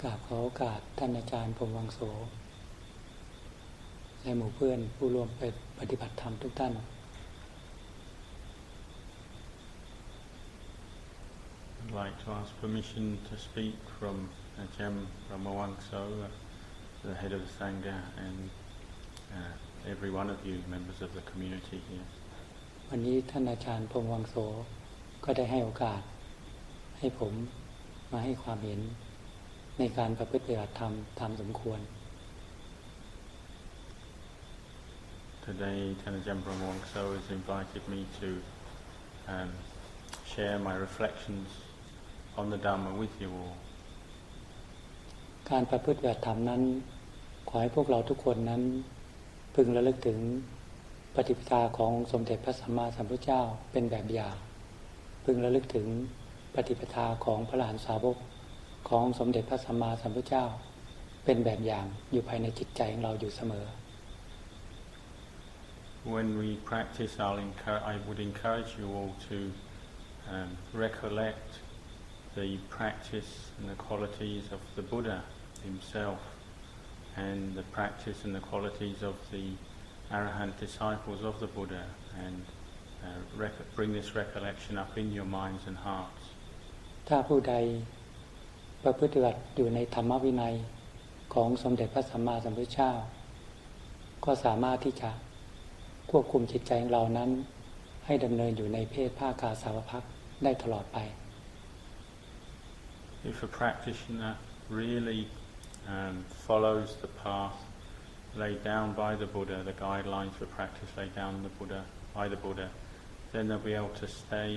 กราบขอโอกาสท่านอาจารย์พรหมวังโสและหมู่เพื่อนผู้ร่วมไปปฏิบัติธรรมทุกท่าน I'd like to ask permission to speak from Ajahn Brahmawangso, the head of the Sangha, and every one of you, members of the community here. วันนี้ท่านอาจารย์พรหมวังโสก็ได้ให้โอกาสให้ผมมาให้ความเห็นในการประพฤติปฏิบัติธรรมตามสมควร Today, Ajahn Brahmawangso has invited me to share my reflections on the Dhamma with you all. การประพฤติปฏิบัติธรรมนั้นขอให้พวกเราทุกคนนั้นพึงระลึกถึงปฏิปทาของสมเด็จพระสัมมาสัมพุทธเจ้าเป็นแบบอย่างพึงระลึกถึงปฏิปทาของพระอรหันตสาวกของสมเด็จพระสัมมาสัมพุทธเจ้าเป็นแบบอย่างอยู่ภายในจิตใจของเราอยู่เสมอ When we practice, I would encourage you all to recollect the practice and the qualities of the Buddha himself, and the practice and the qualities of the Arahant disciples of the Buddha, and bring this recollection up in your minds and hearts. ถ้าผู้ใดประพฤติปฏิบัติอยู่ในธรรมวินัยของสมเด็จพระสัมมาสัมพุทธเจ้าก็สามารถที่จะควบคุมจิตใจของเรานั้นให้ดำเนินอยู่ในเพศภาคาสาวภักได้ตลอดไป If a practitioner really follows the path laid down by the Buddha, the guidelines for practice laid down by the Buddha, then they'll be able to stay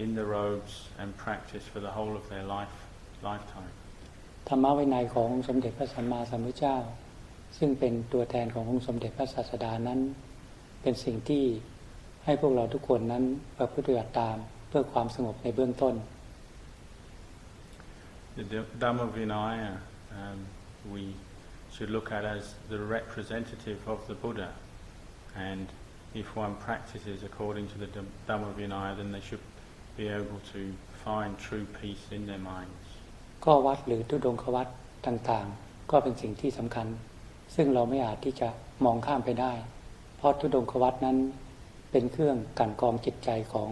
in the robes and practice for the whole of their lifetime. ธรรมวินัยของสมเด็จพระสัมมาสัมพุทธเจ้าซึ่งเป็นตัวแทนขององค์สมเด็จพระศาสดานั้นเป็นสิ่งที่ให้พวกเราทุกคนนั้นประพฤติปฏิบัติตามเพื่อความสงบในเบื้องต้น The Dhamma Vinaya we should look at as the representative of the Buddha, and if one practices according to the Dhamma Vinaya, then they should be able to find true peace in their minds. ก็วัดหรือทุดงควัดต่างๆก็เป็นสิ่งที่สำคัญซึ่งเราไม่อาจที่จะมองข้ามไปได้เพราะทุดงควัดนั้นเป็นเครื่องกลั่นกรองจิตใจของ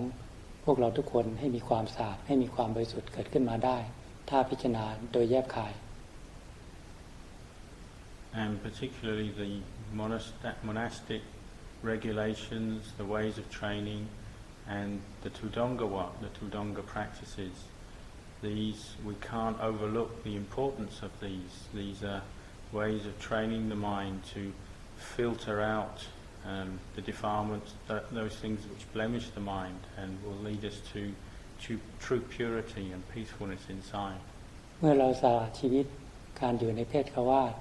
พวกเราทุกคนให้มีความสะอาดให้มีความบริสุทธิ์เกิดขึ้นมาได้ถ้าพิจารณาโดยแยบคาย And particularly the monastic regulations, the ways of training, and the Tudonga practices. These, we can't overlook the importance of these. These are ways of training the mind to filter out the defilements, those things which blemish the mind and will lead us to true purity and peacefulness inside. เมื่อเราสละชีวิตการอยู่ในเพศฆวาส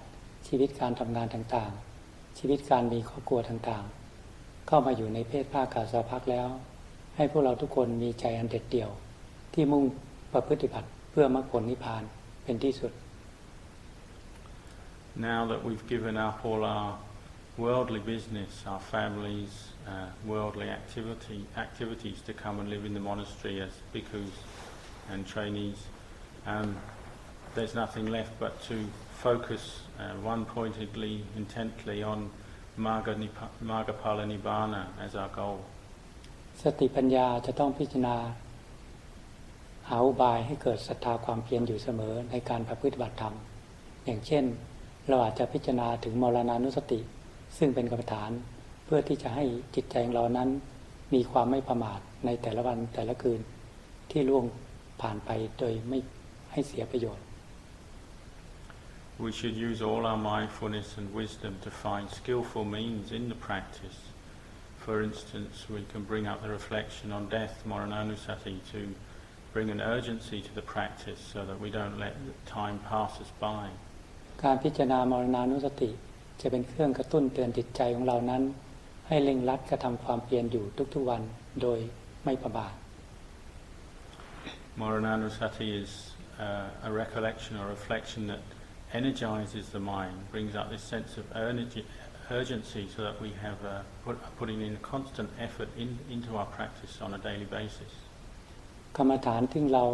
ชีวิตการทำงานต่างๆชีวิตการมีครอบครัวต่างๆเข้ามาอยู่ในเพศภาคาสาวภักแล้วให้พวกเราทุกคนมีใจอันเด็ดเดี่ยวที่มุ่งประพฤติปฏิบัติเพื่อมรรคผลนิพพานเป็นที่สุด Now that we've given up all our worldly business, our families, worldly activities to come and live in the monastery as bhikkhus and trainees, there's nothing left but to focus one-pointedly, intently on Margapala Nibbana as our goal. สติปัญญาจะต้องพิจารณาหาอุบายให้เกิดศรัทธาความเพียรอยู่เสมอในการประพฤติปฏิบัติธรรมอย่างเช่นเราอาจจะพิจารณาถึงมรณานุสติซึ่งเป็นกรรมฐานเพื่อที่จะให้จิตใจของเรานั้นมีความไม่ประมาทในแต่ละวันแต่ละคืนที่ล่วงผ่านไปโดยไม่ให้เสียประโยชน์ We should use all our mindfulness and wisdom to find skillful means in the practice. For instance, we can bring up the reflection on death, Marananusati, to bring an urgency to the practice so that we don't let time pass us by. การพิจารณามรณานุสติจะเป็นเครื่องกระตุ้นเตือนจิตใจของเรานั้นให้เร่งรัดกระทำความเพียรอยู่ทุกๆวันโดยไม่ประมาท Marananusati is a recollection or reflection that energizes the mind, brings up this sense of urgency so that we have putting in constant effort into our practice on a daily basis. กรรมฐานที่เรา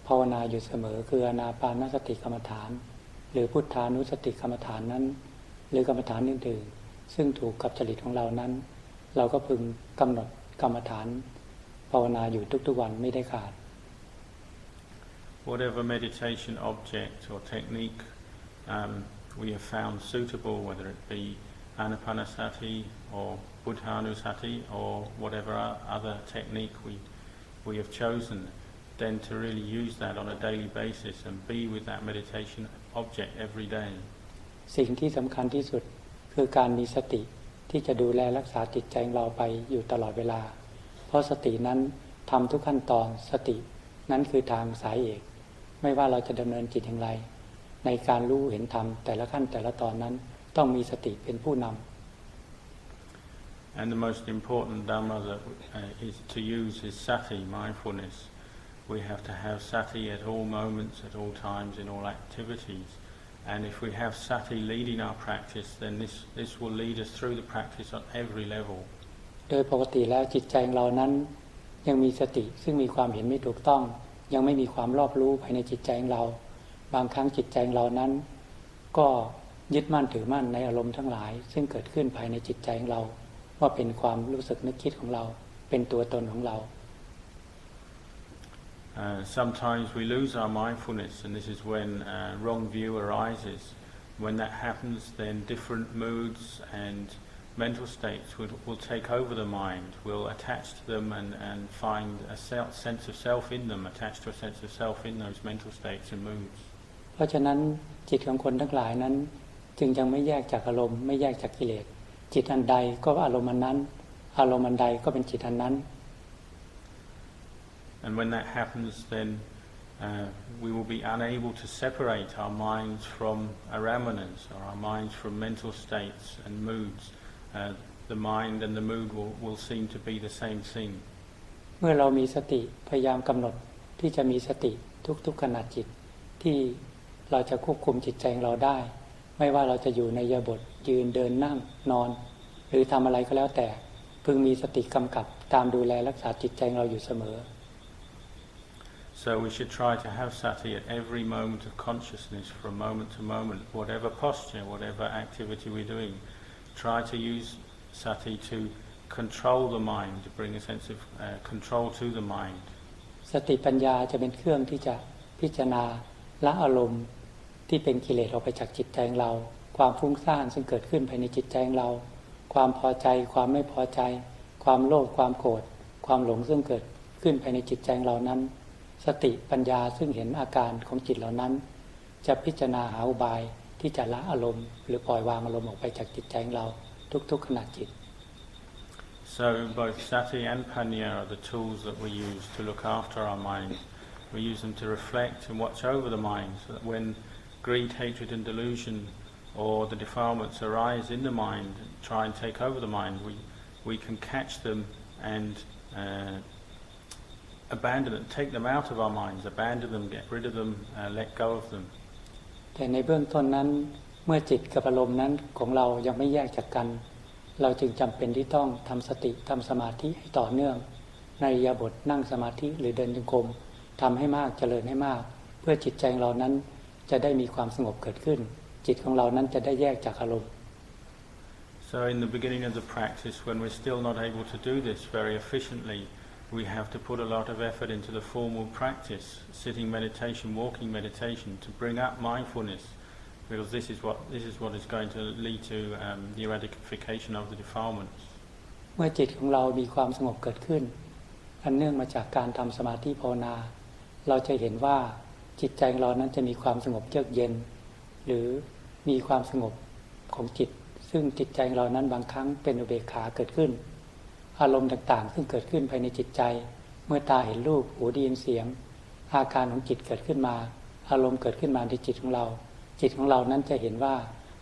ภาวนาอยู่เสมอคืออานาปานสติกรรมฐานหรือพุทธานุสติกรรมฐานนั้นหรือกรรมฐานอื่นๆซึ่งถูกกับจริตของเรานั้นเราก็พึงกำหนดกรรมฐานภาวนาอยู่ทุกๆวันไม่ได้ขาด Whatever meditation object or technique we have found suitable, whether it be Anapanasati or Buddhanusati or whatever other technique we have chosen, then to really use that on a daily basis and be with that meditation object every day. สิ่งที่สำคัญที่สุดคือการมีสติที่จะดูแลรักษาจิตใจของเราไปอยู่ตลอดเวลาเพราะสตินั้นทำทุกขั้นตอนสตินั้นคือทางสายเอกไม่ว่าเราจะดำเนินจิตอย่างไรในการรู้เห็นธรรมแต่ละขั้นแต่ละตอนนั้นต้องมีสติเป็นผู้นำ And the most important Dhamma that is to use is Sati, mindfulness. We have to have Sati at all moments, at all times, in all activities. And if we have Sati leading our practice, then this will lead us through the practice on every level. โดยปกติแล้วจิตใจของเรานั้นยังมีสติซึ่งมีความเห็นไม่ถูกต้องยังไม่มีความรอบรู้ภายในจิตใจของเราบางครั้งจิตใจของเรานั้นก็ยึดมั่นถือมั่นในอารมณ์ทั้งหลายซึ่งเกิดขึ้นภายในจิตใจของเราว่าเป็นความรู้สึกนึกคิดของเราเป็นตัวตนของเรา Sometimes we lose our mindfulness, and this is when wrong view arises. When that happens, then different moods and mental states will take over the mind. We'll attach to them and find a sense of self in them, attach to a sense of self in those mental states and moods. เพราะฉะนั้นจิตของคนทั้งหลายนั้นจึงยังไม่แยกจากอารมณ์ไม่แยกจากกิเลสจิตอันใดก็อารมณ์อันนั้นอารมณ์อันใดก็เป็นจิตอันนั้น And when that happens, then we will be unable to separate our minds from impermanence, or our minds from mental states and moods. The mind and the mood will seem to be the same thing. เมื่อเรามีสติพยายามกำหนดที่จะมีสติทุกๆขณะจิตที่เราจะควบคุมจิตใจของเราได้ไม่ว่าเราจะอยู่ในอิริยาบถยืนเดินนั่งนอนหรือทำอะไรก็แล้วแต่พึงมีสติกำกับตามดูแลรักษาจิตใจของเราอยู่เสมอ So we should try to have Sati at every moment of consciousness, from moment to moment, whatever posture, whatever activity we're doing. Try to use Sati to control the mind, to bring a sense of control to the mind. สติปัญญาจะเป็นเครื่องที่จะพิจารณาละอารมณ์ที่เป็นกิเลสออกไปจากจิตใจของเราความฟุ้งซ่านซึ่งเกิดขึ้นภายในจิตใจของเราความพอใจความไม่พอใจความโลภความโกรธความหลงซึ่งเกิดขึ้นภายในจิตใจของเรานั้นสติปัญญาซึ่งเห็นอาการของจิตเหล่านั้นจะพิจารณาหาอุบายที่จะละอารมณ์หรือปล่อยวางอารมณ์ออกไปจากจิตใจของเราทุกๆขณะจิต So both Sati and Panya are the tools that we use to look after our mind. We use them to reflect and watch over the mind so that when greed, hatred and delusion or the defilements arise in the mind and try and take over the mind, we can catch them and abandon them, take them out of our minds, abandon them, get rid of them, let go of them. แต่ในเบื้องต้นนั้นเมื่อจิตกับอารมณ์นั้นของเรายังไม่แยกจากกันเราจึงจำเป็นที่ต้องทำสติทำสมาธิให้ต่อเนื่องในอิริยาบถนั่งสมาธิหรือเดินจงกรมทำให้มากเจริญให้มากเพื่อจิตใจของเรานั้นจะได้มีความสงบเกิดขึ้นจิตของเรานั้นจะได้แยกจากอารมณ์ So in the beginning of the practice, when we're still not able to do this very efficiently, we have to put a lot of effort into the formal practice, sitting meditation, walking meditation, to bring up mindfulness, because this is what is going to lead to the eradication of the defilements. เมื่อจิตของเรามีความสงบเกิดขึ้นอันเนื่องมาจากการทำสมาธิภาวนาเราจะเห็นว่าจิตใจของเรานั้นจะมีความสงบเยือกเย็นหรือมีความสงบของจิตซึ่งจิตใจของเรานั้นบางครั้งเป็นอุเบกขาเกิดขึ้นอารมณ์ต่างๆซึ่งเกิดขึ้นภายในจิตใจเมื่อตาเห็นรูปหูได้ยินเสียงอาการของจิตเกิดขึ้นมาอารมณ์เกิดขึ้นมาในจิตของเราจิตของเรานั้นจะเห็นว่า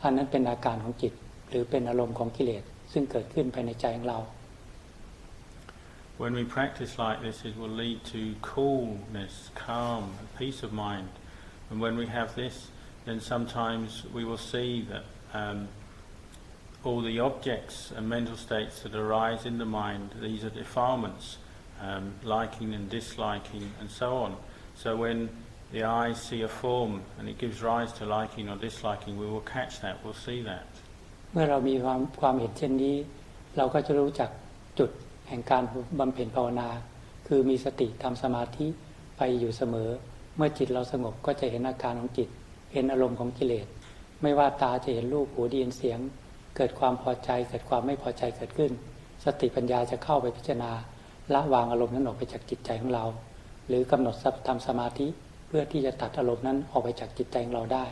อันนั้นเป็นอาการของจิตหรือเป็นอารมณ์ของกิเลสซึ่งเกิดขึ้นภายในใจของเรา When we practice like this, it will lead to coolness, calm, peace of mind. And when we have this, then sometimes we will see that all the objects and mental states that arise in the mind, these are defilements, liking and disliking and so on. So when the eyes see a form and it gives rise to liking or disliking, we will catch that, we'll see that. เมื่อเรามีความเห็นเช่นนี้เราก็จะรู้จักจุดแห่งการบำเพ็ญภาวนาคือมีสติทำสมาธิไปอยู่เสมอเมื่อจิตเราสงบก็จะเห็นอาการของจิตเห็นอารมณ์ของกิเลสไม่ว่าตาจะเห็นรูปหูได้ยินเสียงเกิดความพอใจเกิดความไม่พอใจเกิดขึ้นสติปัญญาจะเข้าไปพิจารณาละวางอารมณ์นั้นออกไปจากจิตใจของเราหรือกำหนดทำสมาธิเพื่อที่จะตัดอารมณ์นั้นออกไปจากจิตใจของเราได้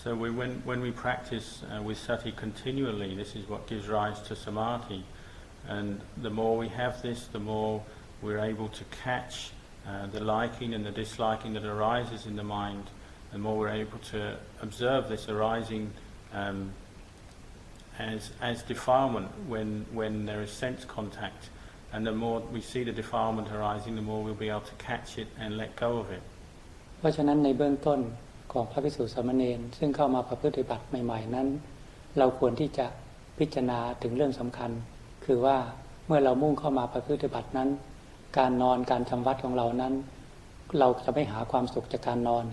So when we practice with Sati continually, this is what gives rise to Samadhi. And the more we have this, the more we're able to catch the liking and the disliking that arises in the mind. The more we're able to observe this arising as defilement when there is sense contact. And the more we see the defilement arising, the more we'll be able to catch it and let go of it. เพราะฉะนั้นในเบื้องต้นของพระภิกษุสามเณรซึ่งเข้ามาประพฤติบัติใหม่ๆนั้นเราควรที่จะพิจารณาถึงเรื่องสำคัญคือว่าเมื่อเรามุ่งเข้ามาประพฤติบัตินั้นการนอนการจำวัดของเรานั้นเราจะไม่หาความสุขจากการนอน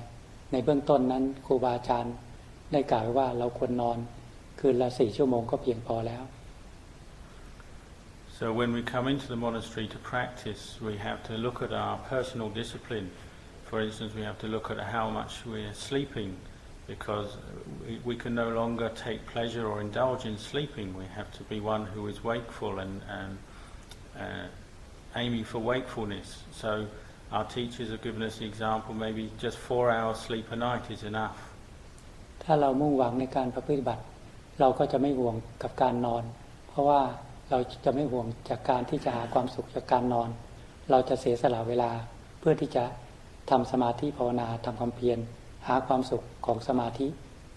ในเบื้องต้นนั้นครูบาอาจารย์ได้กล่าวไว้ว่าเราควรนอนคืนละ4 ชั่วโมงก็เพียงพอแล้ว So when we come into the monastery to practice, we have to look at our personal discipline. For instance, we have to look at how much we are sleeping, because we can no longer take pleasure or indulge in sleeping. We have to be one who is wakeful and aiming for wakefulness. So our teachers have given us the example, maybe just 4 hours sleep a night is enough. ถ้าเรามุ่งหวังในการปฏิบัติเราก็จะไม่ห่วงกับการนอนเพราะว่าเราจะไม่ห่วงจากการที่จะหาความสุขจากการนอนเราจะเสียสละเวลาเพื่อที่จะทำสมาธิภาวนาทำความเพียรหาความสุขของสมาธิ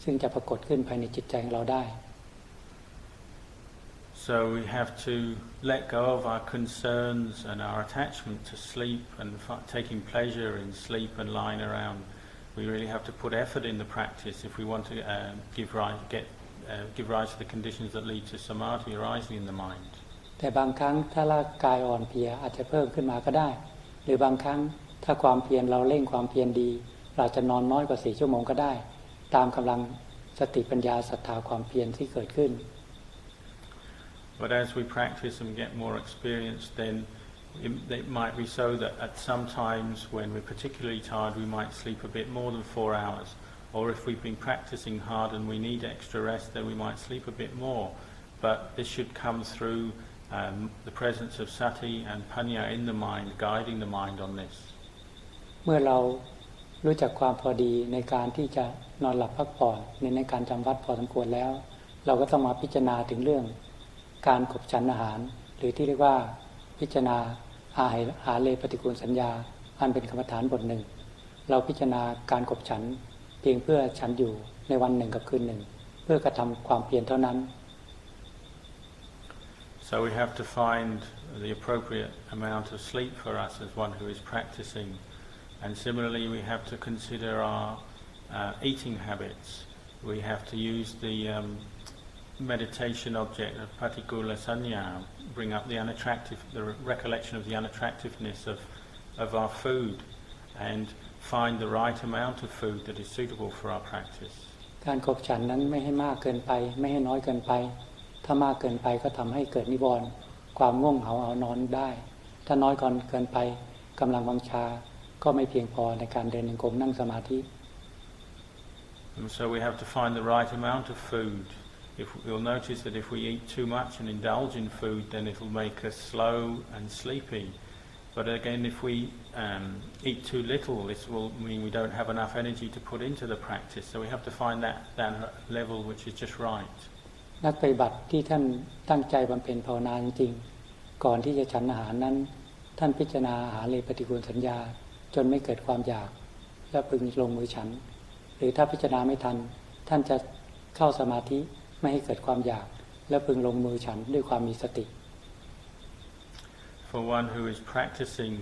ซึ่งจะปรากฏขึ้นภายในจิตใจของเราได้ So we have to let go of our concerns and our attachment to sleep and taking pleasure in sleep and lying around. We really have to put effort in the practice if we want to give rise to the conditions that lead to samadhi arising in the mind. แต่บางครั้งถ้าร่างกายอ่อนเพลียอาจจะเพิ่มขึ้นมาก็ได้หรือบางครั้งถ้าความเพียรเราเร่งความเพียรดีเราจะนอนน้อยกว่า4 ชั่วโมงก็ได้ตามกำลังสติปัญญาศรัทธาความเพียรที่เกิดขึ้น But as we practice and get more experience, then it might be so that at some times when we're particularly tired, we might sleep a bit more than 4 hours. Or if we've been practicing hard and we need extra rest, then we might sleep a bit more. But this should come through the presence of Sati and Panya in the mind, guiding the mind on this. เมื่อเรารู้จักความพอดีในการที่จะนอนหลับพักผ่อนในการจำวัดพอสมควรแล้วเราก็ต้องมาพิจารณาถึงเรื่องการขบฉันอาหารหรือที่เรียกว่าพิจารณาอาหาเลปฏิกูลสัญญาอันเป็นกรรมฐานบทหนึ่งเราพิจารณาการขบฉันเพียงเพื่อฉันอยู่ในวันหนึ่งกับคืนหนึ่งเพื่อกระทำความเพียรเท่านั้น So we have to find the appropriate amount of sleep for us as one who is practicing, and similarly we have to consider our eating habits. We have to use the meditation object of patigula sanya, bring up the recollection of the unattractiveness of our food, and find the right amount of food that is suitable for our practice. การขบฉันนั้นไม่ให้มากเกินไปไม่ให้น้อยเกินไปถ้ามากเกินไปก็ทำให้เกิดนิวรณ์ความง่วงเหงาเอานอนได้ถ้าน้อยเกินไปกำลังวังชาก็ไม่เพียงพอในการเดินจงกรมนั่งสมาธิ And so we have to find the right amount of food. You'll notice that if we eat too much and indulge in food, then it will make us slow and sleepy. But again, if we eat too little, this will mean we don't have enough energy to put into the practice. So we have to find that level which is just right. นักปฏิบัติที่ท่านตั้งใจบำเพ็ญภาวนาจริงๆก่อนที่จะฉันอาหารนั้นท่านพิจารณาอาหารเลปฏิกูลสัญญาจนไม่เกิดความอยากแล้วพึงลงมือฉันหรือถ้าพิจารณาไม่ทันท่านจะเข้าสมาธิไม่ให้เกิดความอยากแล้วพึงลงมือฉันด้วยความมีสติ For one who is practicing,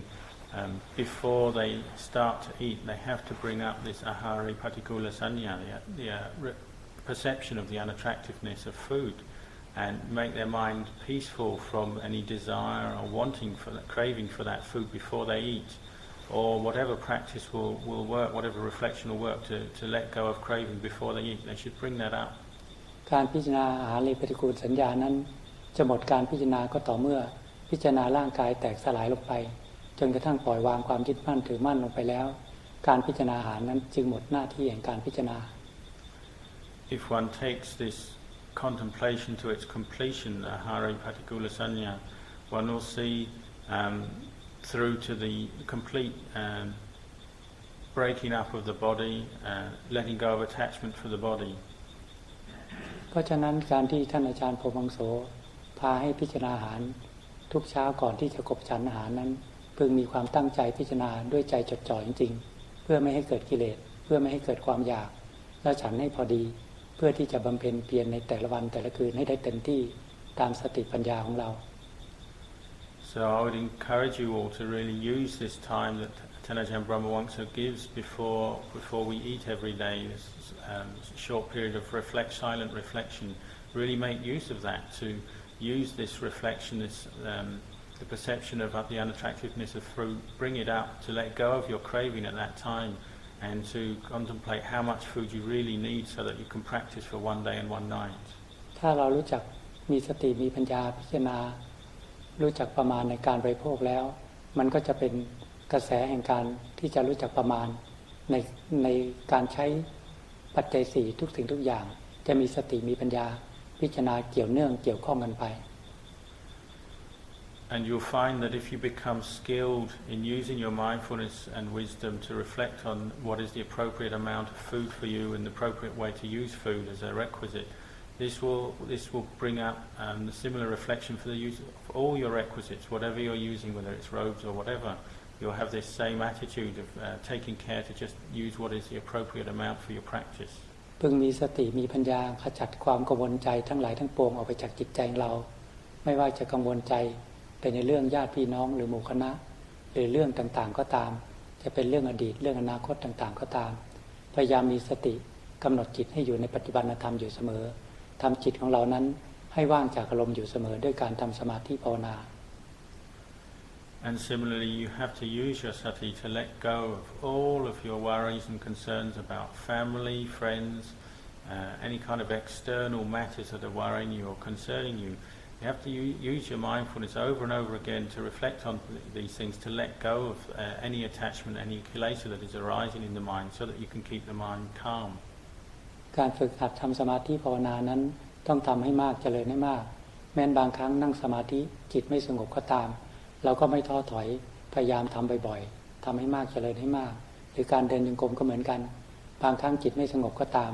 before they start to eat, they have to bring up this ahari patigula sanya, the perception of the unattractiveness of food, and make their mind peaceful from any desire or wanting for that, craving for that food before they eat. or whatever practice will work, whatever reflection will work to let go of craving before they eat. They should bring that up. การพิจารณาอาหารในปฏิกูลสัญญานั้นจะหมดการพิจารณาก็ต่อเมื่อพิจารณาร่างกายแตกสลายลงไปจนกระทั่งปล่อยวางความยึดมั่นถือมั่นลงไปแล้วการพิจารณาอาหารนั้นจึงหมดหน้าที่แห่งการพิจารณา If one takes this contemplation to its completion, ahara patikula sanya, one will see through to the complete breaking up of the body, letting go of attachment for the body. เพราะฉะนั้นการที่ท่านอาจารย์โพมังโสพาให้พิจารณาอาหารทุกเช้าก่อนที่จะขบฉันอาหารนั้นพึงมีความตั้งใจพิจารณาด้วยใจจดจ่อจริงๆเพื่อไม่ให้เกิดกิเลสเพื่อไม่ให้เกิดความอยากและฉันให้พอดีเพื่อที่จะบำเพ็ญเพียรในแต่ละวันแต่ละคืนให้ได้เต็มที่ตามสติปัญญาของเรา So I would encourage you all to really use this time that Ajahn Brahmavamsa gives before we eat every day, this short period of silent reflection. Really make use of that to use this reflection, the perception of the unattractiveness of fruit, bring it up to let go of your craving at that time and to contemplate how much food you really need so that you can practice for one day and one night. ถ้าเรารู้จักมีสติมีปัญญาพิจารณารู้จักประมาณในการบริโภคแล้วมันก็จะเป็นกระแสแห่งการที่จะรู้จักประมาณในการใช้ปัจจัยสี่ทุกสิ่งทุกอย่างจะมีสติมีปัญญาพิจารณาเกี่ยวเนื่องเกี่ยวข้องกันไป And you'll find that if you become skilled in using your mindfulness and wisdom to reflect on what is the appropriate amount of food for you and the appropriate way to use food as a requisite, this will bring up the similar reflection for the use of all your requisites, whatever you're using, whether it's robes or whatever. You'll have this same attitude of taking care to just use what is the appropriate amount for your practice. พึงมีสติมีปัญญาขจัดความกังวลใจทั้งหลายทั้งปวงออกไปจากจิตใจเราไม่ว่าจะกังวลใจเป็นในเรื่องญาติพี่น้องหรือหมู่คณะหรือเรื่องต่างๆก็ตามจะเป็นเรื่องอดีตเรื่องอนาคตต่างๆก็ตามพยายามมีสติกำหนดจิตให้อยู่ในปัจจุบันธรรมอยู่เสมอทำจิตของเรานั้นให้ว่างจากอารมณ์อยู่เสมอด้วยการทำสมาธิภาวนา And similarly, you have to use your sati to let go of all of your worries and concerns about family, friends, any kind of external matters that are worrying you or concerning you. You have to use your mindfulness over and over again to reflect on these things, to let go of any attachment, any kilesa that is arising in the mind so that you can keep the mind calm. การฝึกหัดทำสมาธิภาวนานั้นต้องทำให้มากเจริญให้มากแม้นบางครั้งนั่งสมาธิจิตไม่สงบก็ตามเราก็ไม่ท้อถอยพยายามทำบ่อยๆทำให้มากเจริญให้มากหรือการเดินจงกรมก็เหมือนกันบางครั้งจิตไม่สงบก็ตาม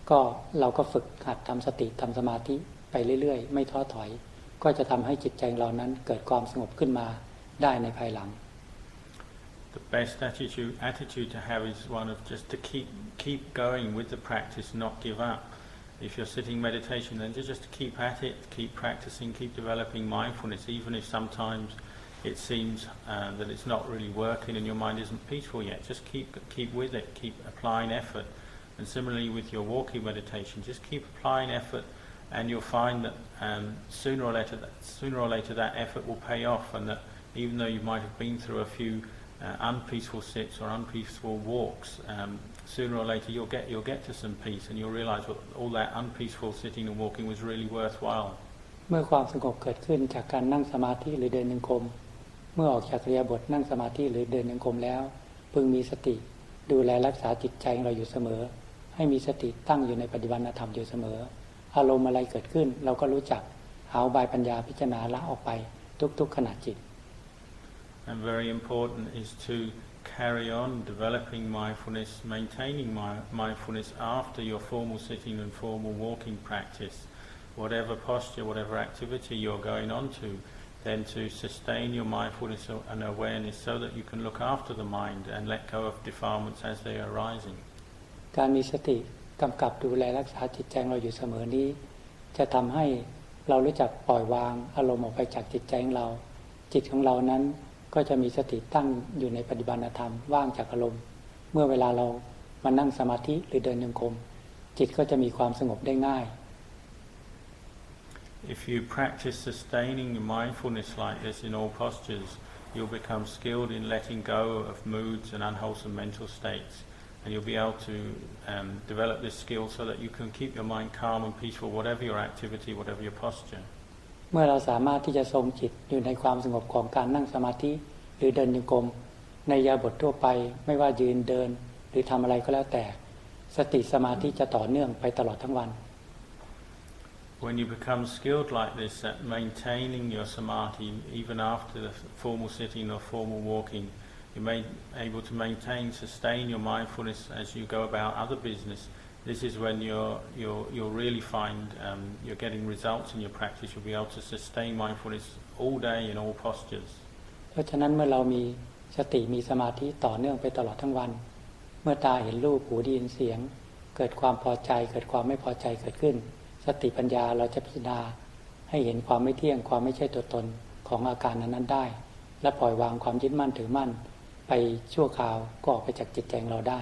ก็เราก็ฝึกหัดทำสติทำสมาธิไปเรื่อยๆไม่ท้อถอยก็จะทำให้จิตใจเรานั้นเกิดความสงบขึ้นมาได้ในภายหลัง The best attitude to have is one of just to keep going with the practice, not give up. If you're sitting meditation, then just keep at it, keep practicing, keep developing mindfulness, even if sometimes it seems that it's not really working and your mind isn't peaceful yet. Just keep with it, keep applying effort. And similarly with your walking meditation, just keep applying effort, and you'll find that sooner or later that effort will pay off, and that even though you might have been through a few unpeaceful sits or unpeaceful walks, sooner or later you'll get to some peace, and you'll realize all that unpeaceful sitting and walking was really worthwhile. เมื่อความสงบเกิดขึ้นจากการนั่งสมาธิหรือเดินจงกรมเมื่อออกจากอิริยาบถนั่งสมาธิหรือเดินจงกรมแล้วพึงมีสติดูแลรักษาจิตใจของเราอยู่เสมอให้มีสติตั้งอยู่ในปัจจุบันธรรมอยู่เสมออารมณ์อะไรเกิดขึ้นเราก็รู้จักหาอุบายปัญญาพิจารณาละออกไปทุกๆขณะจิต And very important is to carry on developing mindfulness, maintaining mindfulness after your formal sitting and formal walking practice. Whatever posture, whatever activity you're going on to, then to sustain your mindfulness and awareness so that you can look after the mind and let go of defilements as they are arising. การมีสติกำกับดูแลรักษาจิตใจเราอยู่เสมอนี้จะทำให้เรารู้จักปล่อยวางอารมณ์ออกไปจากจิตใจของเราจิตของเรานั้นก็จะมีสติตั้งอยู่ในปัจจุบันธรรมว่างจากอารมณ์เมื่อเวลาเรามานั่งสมาธิหรือเดินจงกรมจิตก็จะมีความสงบได้ง่าย If you practice sustaining your mindfulness like this in all postures, you'll become skilled in letting go of moods and unwholesome mental states, and you'll be able to develop this skill so that you can keep your mind calm and peaceful, whatever your activity, whatever your posture. เมื่อเราสามารถที่จะทรงจิตอยู่ในความสงบของการนั่งสมาธิหรือเดินโยกมในอิริยาบถทั่วไปไม่ว่ายืนเดินหรือทำอะไรก็แล้วแต่สติสมาธิจะต่อเนื่องไปตลอดทั้งวัน When you become skilled like this at maintaining your samadhi even after the formal sitting or formal walking, you may be able to sustain your mindfulness as you go about other business. This is when you'll really find you're getting results in your practice. You'll be able to sustain mindfulness all day in all postures. เพราะฉะนั้นเมื่อเรามีสติมีสมาธิต่อเนื่องไปตลอดทั้งวันเมื่อตาเห็นรูปหูได้ยินเสียงเกิดความพอใจเกิดความไม่พอใจเกิดขึ้นสติปัญญาเราจะพิจารณาให้เห็นความไม่เที่ยงความไม่ใช่ตัวตนของอาการนั้นๆได้และปล่อยวางความยึดมั่นถือมั่นไปชั่วคราวก็ออกไปจากจิตใจเราได้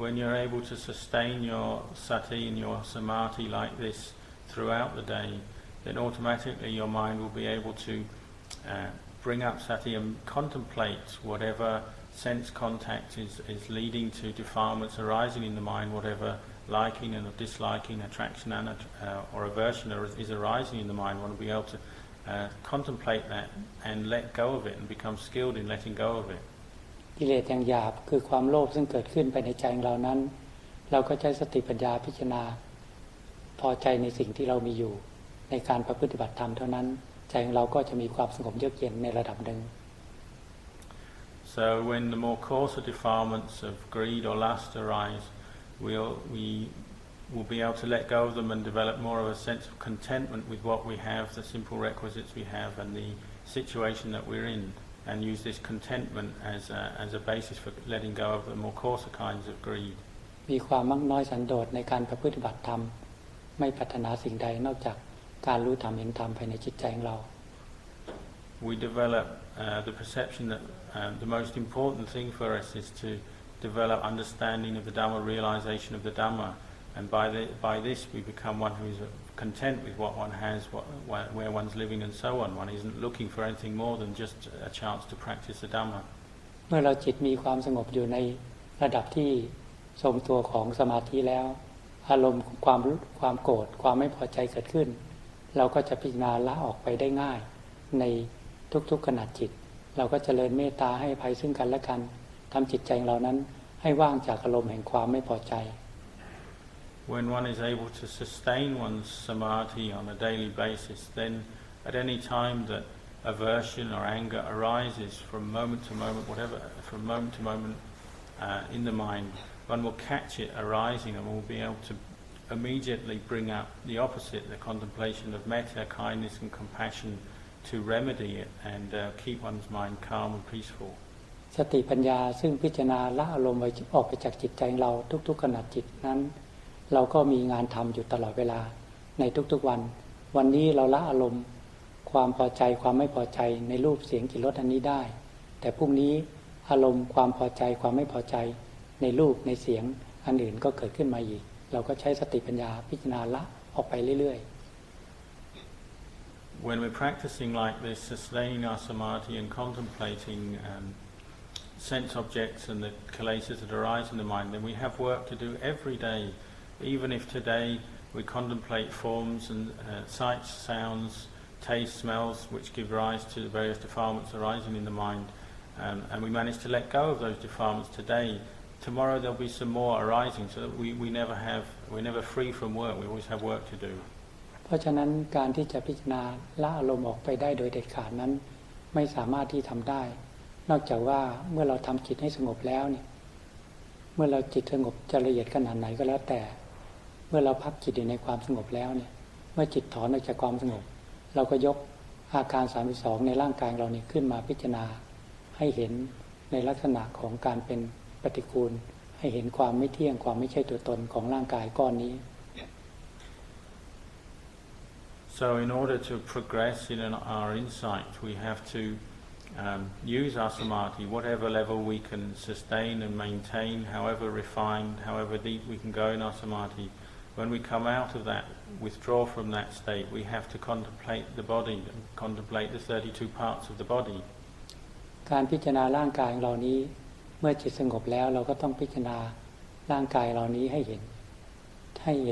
When you're able to sustain your sati and your samadhi like this throughout the day, then automatically your mind will be able to bring up sati and contemplate whatever sense contact is leading to defilements arising in the mind, whatever liking and disliking, attraction and or aversion is arising in the mind. One will be able to contemplate that and let go of it and become skilled in letting go of it. กิเลสอย่างหยาบคือความโลภซึ่งเกิดขึ้นภายในใจของเรานั้นเราก็ใช้สติปัญญาพิจารณาพอใจในสิ่งที่เรามีอยู่ในการประพฤติบัติธรรมเท่านั้นใจของเราก็จะมีความสงบเยือกเย็นในระดับหนึ่ง So when the more coarser defilements of greed or lust arise, we will be able to let go of them and develop more of a sense of contentment with what we have, the simple requisites we have, and the situation that we're in, and use this contentment as a basis for letting go of the more coarser kinds of greed. มีความมักน้อยสันโดษในการประพฤติบัติธรรมไม่ปรารถนาสิ่งใดนอกจากการรู้ธรรมเห็นธรรมภายในจิตใจของเรา We develop the perception that the most important thing for us is to develop understanding of the Dhamma, realization of the Dhamma, and by this we become one who is content with what one has, where one's living and so on. One isn't looking for anything more than just a chance to practice the Dhamma. เมื่อเราจิตมีความสงบอยู่ในระดับที่ทรงตัวของสมาธิแล้วอารมณ์ความโกรธความไม่พอใจเกิดขึ้นเราก็จะพิจารณาละออกไปได้ง่ายในทุกๆขณะจิตเราก็เจริญเมตตาให้อภัยซึ่งกันและกันทำจิตใจของเรานั้นให้ว่างจากอารมณ์แห่งความไม่พอใจ When one is able to sustain one's samadhi on a daily basis, then at any time that aversion or anger arises from moment to moment, in the mind, one will catch it arising and will be able to immediately bring up the opposite, the contemplation of metta, kindness and compassion to remedy it and keep one's mind calm and peaceful. สติปัญญาซึ่งพิจารณาละอารมณ์ออกไปจากจิตใจเราทุกๆขณะจิตนั้นเราก็มีงานทำอยู่ตลอดเวลาในทุกๆวันนี้เราละอารมณ์ความพอใจความไม่พอใจในรูปเสียงกลิ่นรสอันนี้ได้แต่พรุ่งนี้อารมณ์ความพอใจความไม่พอใจในรูปในเสียงอันอื่นก็เกิดขึ้นมาอีกเราก็ใช้สติปัญญาพิจารณาละออกไปเรื่อยๆ When we're practicing like this, sustaining our samadhi and contemplating sense objects and the kilesas that arise in the mind, then we have work to do every day. Even if today we contemplate forms and sights, sounds, taste, smells, which give rise to the various defilements arising in the mind, and we manage to let go of those defilements today, tomorrow there'll be some more arising, so that we're never free from work. We always have work to do. เพราะฉะนั้นการที่จะพิจารณาละอารมณ์ออกไปได้โดยเด็ดขาดนั้นไม่สามารถที่ทำได้นอกจากว่าเมื่อเราทำจิตให้สงบแล้วเนี่ยเมื่อเราจิตสงบจะละเอียดขนาดไหนก็แล้วแต่เมื่อเราพักจิตอยู่ในความสงบแล้วเนี่ยเมื่อจิตถอนออกจากความสงบเราก็ยกอาการ32ในร่างกายเราเนี่ยขึ้นมาพิจารณาให้เห็นในลักษณะของการเป็นปฏิกูลให้เห็นความไม่เที่ยงความไม่ใช่ตัวตนของร่างกายก้อนนี้ So in order to progress in our insight, we have to use our samadhi, whatever level we can sustain and maintain, however refined, however deep we can go in our samadhi. When we come out of that, withdraw from that state, we have to contemplate the body, contemplate the 32 parts of the body. การพิจารณาร่างกายของเรานี้เมื่อจิตสงบแล้วเราก็ต้องพิจารณาร่างกายเรานี้ให้เห็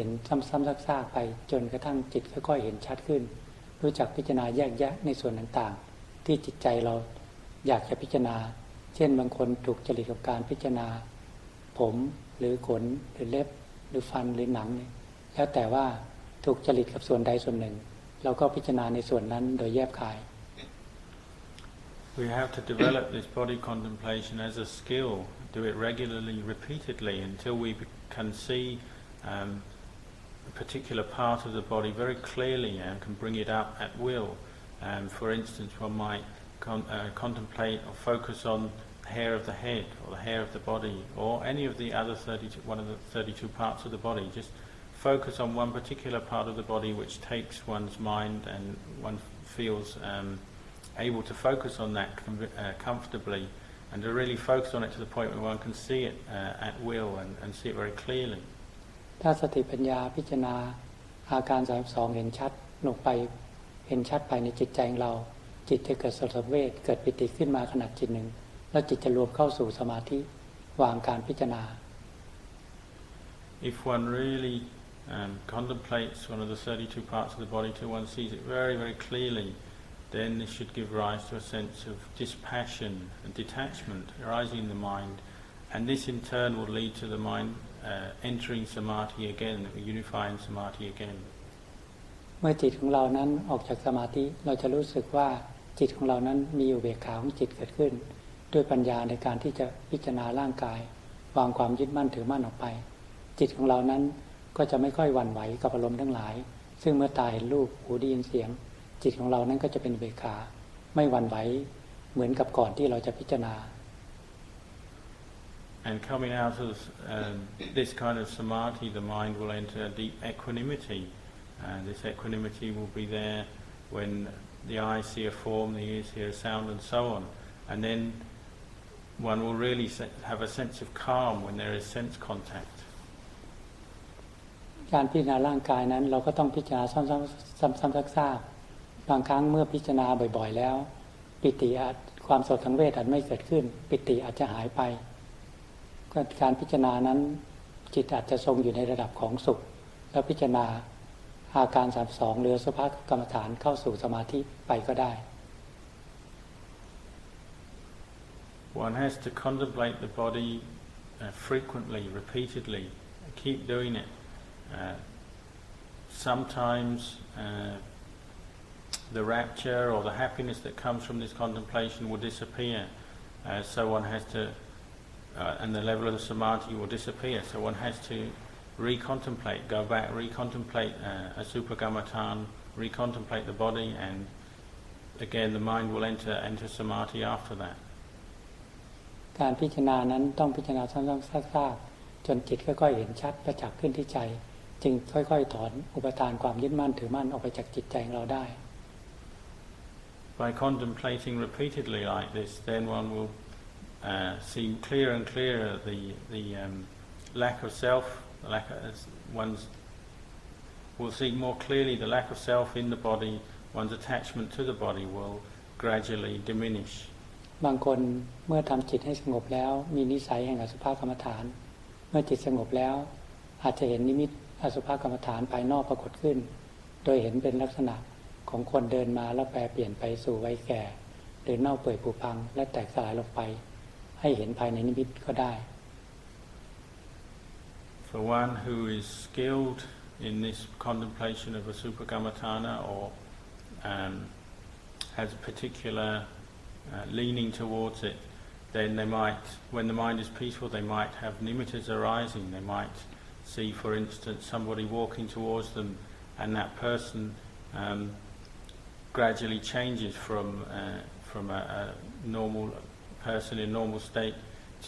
นซ้ำๆซากๆไปจนกระทั่งจิตค่อยๆเห็นชัดขึ้นรู้จักพิจารณาแยกแยะในส่วนต่างๆที่จิตใจเราอยากจะพิจารณาเช่นบางคนถูกจริตกับการพิจารณาผมหรือขนหรือเล็บหรือฟันหรือหนังแล้วแต่ว่าถูกจริตกับส่วนใดส่วนหนึ่งเราก็พิจารณาในส่วนนั้นโดยแยบคาย We have to develop this body contemplation as a skill, do it regularly, repeatedly, until we can see a particular part of the body very clearly and can bring it up at will. For instance, one might contemplate or focus on the hair of the head or the hair of the body or any of the other 32 parts of the body. Just focus on one particular part of the body which takes one's mind and one feels able to focus on that comfortably and to really focus on it to the point where one can see it at will and see it very clearly. ถ้าสติปัญญาพิจารณาอาการ32เห็นชัดลงไปเห็นชัดภายในจิตใจของเราจิตจะเกิดสลดเวทเกิดปิติขึ้นมาขณะจิตหนึ่งแล้วจิตจะรวมเข้าสู่สมาธิวางการพิจารณา If one really contemplates one of the 32 parts of the body till one sees it very, very clearly, then this should give rise to a sense of dispassion and detachment arising in the mind, and this in turn will lead to the mind entering samadhi again, unifying samadhi again. เมื่อจิตของเรานั้นออกจากสมาธิเราจะรู้สึกว่าจิตของเรานั้นมีอุเบกขาของจิตเกิดขึ้นด้วยปัญญาในการที่จะพิจารณาร่างกายวางความยึดมั่นถือมั่นออกไปจิตของเรานั้นก็จะไม่ค่อยหวั่นไหวกับอารมณ์ทั้งหลายซึ่งเมื่อตาเห็นรูปหูได้ยินเสียงจิตของเรานั้นก็จะเป็นอุเบกขาไม่หวั่นไหวเหมือนกับก่อนที่เราจะพิจารณา And coming out of this kind of samadhi, the mind will enter a deep equanimity. This equanimity will be there when the eyes see a form, the ears hear a sound, and so on. And then one will really have a sense of calm when there is sense contact. การพิจารณาร่างกายนั้นเราก็ต้องพิจารณาซ้ำๆซากๆบางครั้งเมื่อพิจารณาบ่อยๆแล้วปิติความสดทั้งเวทอาจไม่เกิดขึ้นปิติอาจจะหายไปการพิจารณานั้นจิตอาจจะทรงอยู่ในระดับของสุขแล้วพิจารณาอาการ32หรือสุภกรรมฐานเข้าสู่สมาธิไปก็ได้ One has to contemplate the body frequently, repeatedly, keep doing it. Sometimes the rapture or the happiness that comes from this contemplation will disappear, so one has to and the level of the samadhi will disappear, so one has to recontemplate, go back, recontemplate a supagamatthan, recontemplate the body, and again the mind will enter samadhi after that. การพิจารณานั้นต้องพิจารณาซ้ำๆซากๆจนจิตค่อยๆเห็นชัดประจักษ์ขึ้นที่ใจจึงค่อยๆถอนอุปทานความยึดมั่นถือมั่นออกไปจากจิตใจของเราได้ By contemplating repeatedly like this, then one will see clearer and clearer the lack of self, will see more clearly the lack of self in the body. One's attachment to the body will gradually diminish. บางคนเมื่อทำจิตให้สงบแล้วมีนิสัยแห่งอสุภกรรมฐานเมื่อจิตสงบแล้วอาจจะเห็นนิมิตอสุภกรรมฐานภายนอกปรากฏขึ้นโดยเห็นเป็นลักษณะของคนเดินมาแล้วแปรเปลี่ยนไปสู่วัยแก่หรือเน่าเปื่อยผุพังและแตกสลายลงไปให้เห็นภายในนิมิตก็ได้ For one who is skilled in this contemplation of a supagamattana or has a particular leaning towards it, then they might, when the mind is peaceful, they might have nimittas arising. They might see, for instance, somebody walking towards them, and that person gradually changes from a normal person in normal state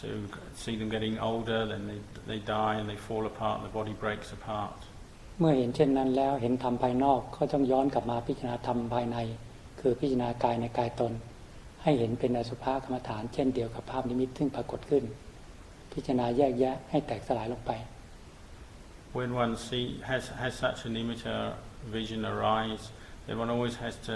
to see them getting older, then they die and they fall apart and the body breaks apart. เมื่อเห็นเช่นนั้นแล้วเห็นธรรมภายนอกก็ต้องย้อนกลับมาพิจารณาธรรมภายในคือพิจารณากายในกายตนให้เห็นเป็นอสุภกรรมฐานเช่นเดียวกับภาพนิมิตซึ่งปรากฏขึ้นพิจารณาแยกแยะให้แตกสลายลงไป When one has such a nimitta vision arise, then one always has to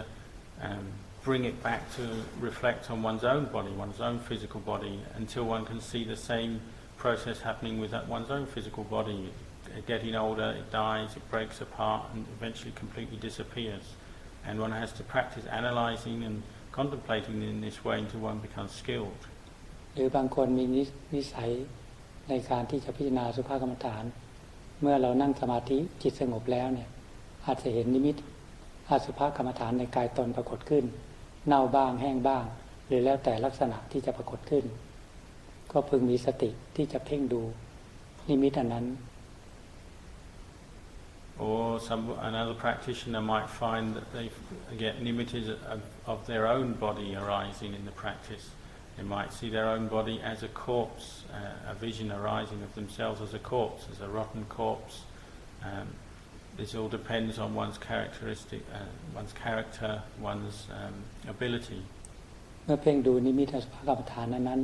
bring it back to reflect on one's own body, one's own physical body, until one can see the same process happening with one's own physical body. Getting older, it dies, it breaks apart, and eventually completely disappears. And one has to practice analysing and contemplating in this way until one becomes skilled. หรือบางคนมีนิสัยในการที่จะพิจารณาสุภกรรมฐานเมื่อเรานั่งสมาธิจิตสงบแล้วเนี่ยอาจจะเห็นนิมิตอสุภกรรมฐานในกายตนปรากฏขึ้นเน่าบ้างแห้งบ้างหรือแล้วแต่ลักษณะที่จะปรากฏขึ้นก็พึงมีสติที่จะเพ่งดูนิมิตอันนั้น Or another practitioner might find that they get nimittas of their own body arising in the practice. They might see their own body as a corpse, a vision arising of themselves as a corpse, as a rotten corpse. This all depends on one's characteristic, one's character, one's ability. เมื่อเพ่งดูนิมิตอสุภกรรมฐานนั้น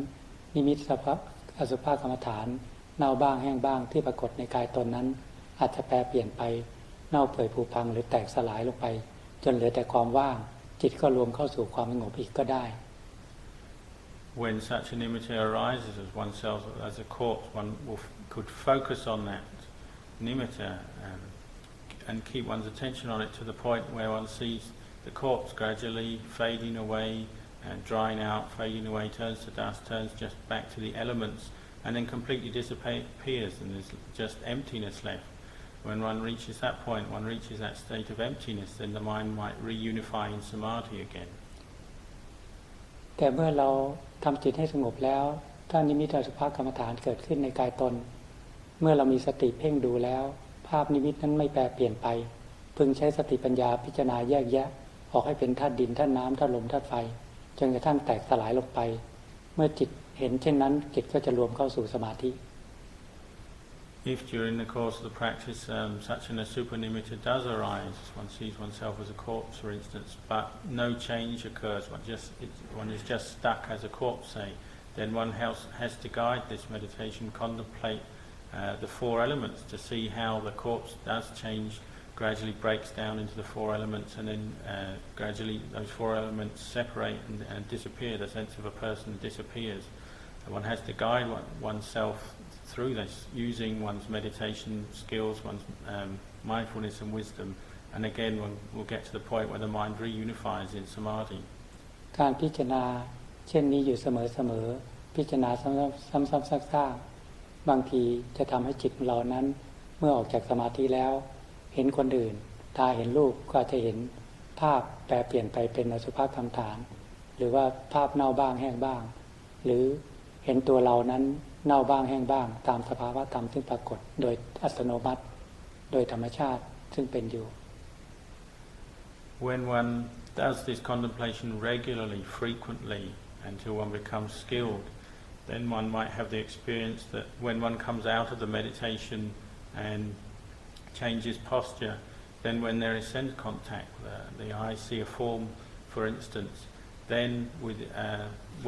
นิมิตอสุภกรรมฐานเน่าบ้างแห้งบ้างที่ปรากฏในกายตนนั้นอาจจะแปรเปลี่ยนไปเน่าเปื่อยผุพังหรือแตกสลายลงไปจนเหลือแต่ความว่างจิตก็รวมเข้าสู่ความสงบอีกก็ได้ When such an nimitta arises as oneself as a corpse, one could focus on that nimitta and keep one's attention on it to the point where one sees the corpse gradually fading away and drying out, fading away, turns to dust, turns just back to the elements, and then completely disappears, and there's just emptiness left. When one reaches that point, one reaches that state of emptiness, then the mind might reunify in samadhi again. แต่เมื่อเราทำจิตให้สงบแล้วถ้านิมิตอสุภกรรมฐานเกิดขึ้นในกายตนเมื่อเรามีสติเพ่งดูแล้วภาพนิมิตนั้นไม่แปรเปลี่ยนไปพึงใช้สติปัญญาพิจารณาแยกแยะออกให้เป็นธาตุดินธาตุน้ำธาตุลมธาตุไฟจนกระทั่งแตกสลายลงไปเมื่อจิตเห็นเช่นนั้นจิตก็จะรวมเข้าสู่สมาธิ If during the course of the practice such a supernimitta does arise, one sees oneself as a corpse, for instance, but no change occurs, one is just stuck as a corpse, say, then one has to guide this meditation, contemplate the four elements to see how the corpse does change, gradually breaks down into the four elements, and then gradually those four elements separate and disappear. The sense of a person disappears. And one has to guide oneself through this, using one's meditation skills, one's mindfulness and wisdom, and again one will get to the point where the mind reunifies in samadhi. การพิจารณาเช่นนี้อยู่เสมอพิจารณาซ้ำๆซากๆบางทีจะทำให้จิตเรานั้นเมื่อออกจากสมาธิแล้วเห็นคนอื่นตาเห็นรูปก็จะเห็นภาพแปรเปลี่ยนไปเป็นอสุภกรรมฐานหรือว่าภาพเน่าบ้างแห้งบ้างหรือเห็นตัวเรานั้นเน่าบ้างแห้งบ้างตามสภาวะธรรมซึ่งปรากฏโดยอัตโนมัติโดยธรรมชาติซึ่งเป็นอยู่ When one does this contemplation regularly, frequently, until one becomes skilled, then one might have the experience that when one comes out of the meditation and changes posture, then when there is sense contact, the eye see a form, for instance, then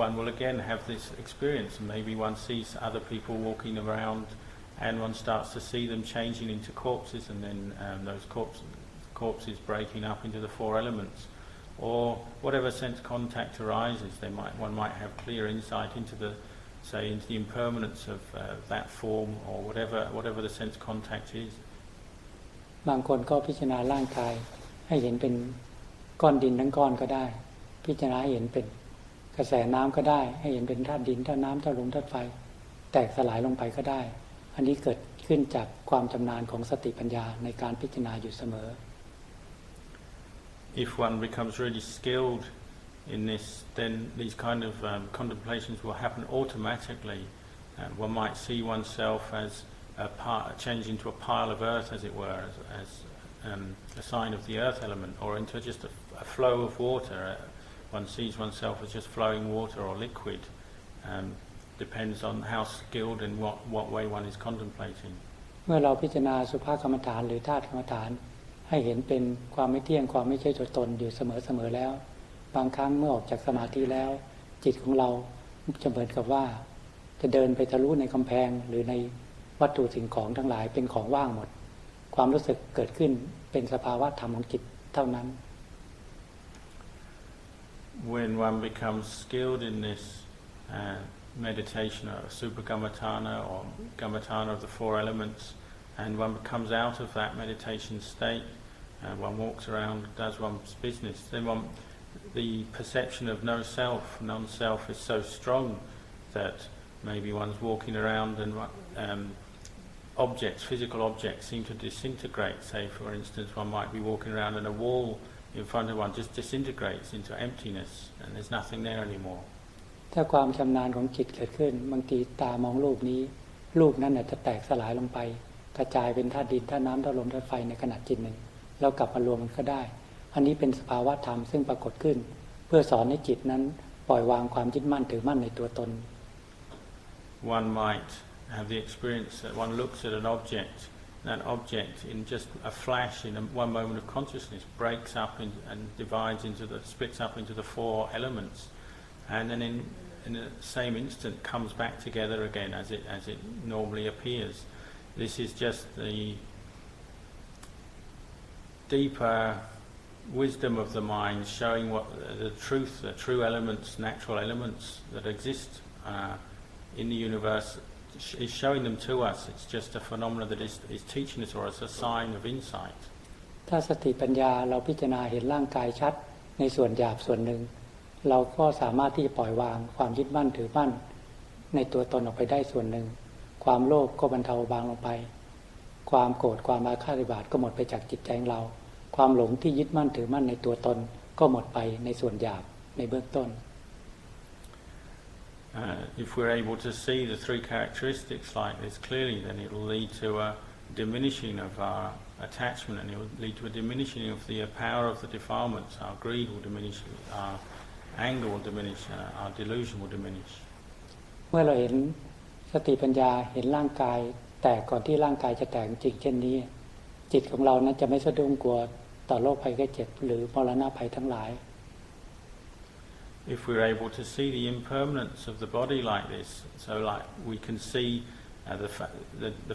one will again have this experience, and maybe one sees other people walking around and one starts to see them changing into corpses, and then those corpses breaking up into the four elements, or whatever sense contact arises. One might have clear insight into the impermanence of that form, or whatever the sense contact is. บางคนก็พิจารณาร่างกายให้เห็นเป็นก้อนดินทั้งก้อนก็ได้พิจารณาให้เห็นเป็นกระแสน้ำก็ได้ให้เห็นเป็นธาตุดินธาตุน้ำธาตุลมธาตุไฟแตกสลายลงไปก็ได้อันนี้เกิดขึ้นจากความชำนาญของสติปัญญาในการพิจารณาอยู่เสมอ If one becomes really skilled in this, then these kind of contemplations will happen automatically. One might see oneself as change into a pile of earth, as it were, as a sign of the earth element, or into just a flow of water. One sees oneself as just flowing water or liquid. Depends on how skilled and what way one is contemplating. เมื่อเราพิจารณาสุภกรรมฐานหรือธาตุกรรมฐานให้เห็นเป็นความไม่เที่ยงความไม่ใช่ตัวตนอยู่เสมอแล้วบางครั้งเมื่อออกจากสมาธิแล้วจิตของเราจะเหมือนกับว่าจะเดินไปทะลุในกำแพงหรือในวัตถุสิ่งของทั้งหลายเป็นของว่างหมดความรู้สึกเกิดขึ้นเป็นสภาวะธรรมของจิตเท่านั้น when one becomes skilled in this meditation or supagamatthana or gamatthana of the four elements, and one comes out of that meditation state, one walks around, does one's business, then the perception of no self, non-self is so strong that maybe one's walking around and objects, physical objects seem to disintegrate. Say for instance, one might be walking around and a wall in front of one just disintegrates into emptiness and there's nothing there anymore. ถ้าความชำนาญของจิตเกิดขึ้นบางทีตามองรูปนี้รูปนั้นอาจจะแตกสลายลงไปกระจายเป็นธาตุดินธาตุน้ำธาตุลมธาตุไฟในขณะจิตหนึ่งแล้วกลับมารวมมันก็ได้อันนี้เป็นสภาวะธรรมซึ่งปรากฏขึ้นเพื่อสอนให้จิตนั้นปล่อยวางความยึดมั่นถือมั่นในตัวตน One might have the experience that one looks at an object, that object in just a flash, in one moment of consciousness, breaks up and divides splits up into the four elements, and then in the same instant comes back together again as it normally appears. This is just the deeper wisdom of the mind, showing what the true elements, natural elements that exist in the universe, is showing them to us. It's just a phenomenon that is teaching us, or it's a sign of insight. ถ้าสติปัญญาเราพิจารณาเห็นร่างกายชัดในส่วนหยาบส่วนหนึ่งเราก็สามารถที่จะปล่อยวางความยึดมั่นถือมั่นในตัวตนออกไปได้ส่วนหนึ่งความโลภก็บรรเทาเบาลงไปความโกรธความอาฆาตพยาบาทก็หมดไปจากจิตใจของเราความหลงที่ยึดมั่นถือมั่นในตัวตนก็หมดไปในส่วนหยาบในเบื้องต้น If we're able to see the three characteristics like this clearly, then it will lead to a diminishing of our attachment, and it will lead to a diminishing of the power of the defilements. Our greed will diminish, our anger will diminish, our delusion will diminish. เมื่อเราเห็นสติปัญญาเห็นร่างกายแตกก่อนที่ร่างกายจะแตกจริงเช่นนี้จิตของเรานั้นจะไม่สะดุ้งกลัวต่อโรคภัยไข้เจ็บหรือมรณะภัยทั้งหลาย If we're able to see the impermanence of the body like this, so like we can see the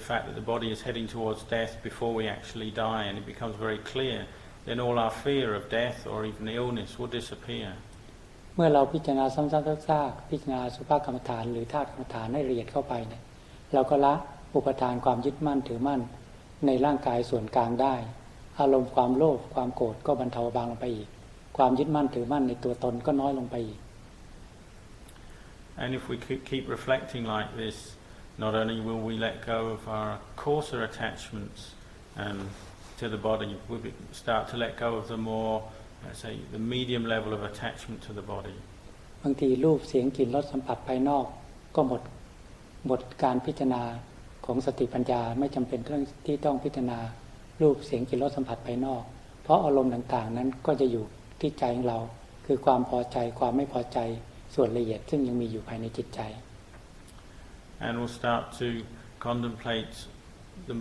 fact that the body is heading towards death before we actually die, and it becomes very clear, then all our fear of death or even illness will disappear. เมื่อเราพิจารณาซ้ำๆซากๆพิจารณาสุภกรรมฐานหรือธาตุกรรมฐานให้ละเอียดเข้าไปเนี่ยเราก็ละอุปทานความยึดมั่นถือมั่นในร่างกายส่วนกลางได้อารมณ์ความโลภความโกรธก็บรรเทาเบาลงไปอีกความยึดมั่นถือมั่นในตัวตนก็น้อยลงไปอีก And if we keep reflecting like this, not only will we let go of our coarser attachments to the body, we'll start to let go of the more, let's say, the medium level of attachment to the body. บางทีรูปเสียงกลิ่นรสสัมผัสภายนอกก็หมดการพิจารณาของสติปัญญาไม่จำเป็นที่ต้องพิจารณารูปเสียงกลิ่นรสสัมผัสภายนอกเพราะอารมณ์ต่างๆนั้นก็จะอยู่ที่ใจของเราคือความพอใจความไม่พอใจส่วนละเอียดซึ่งยังมีอยู่ภายในจิตใจ And we'll start to contemplate the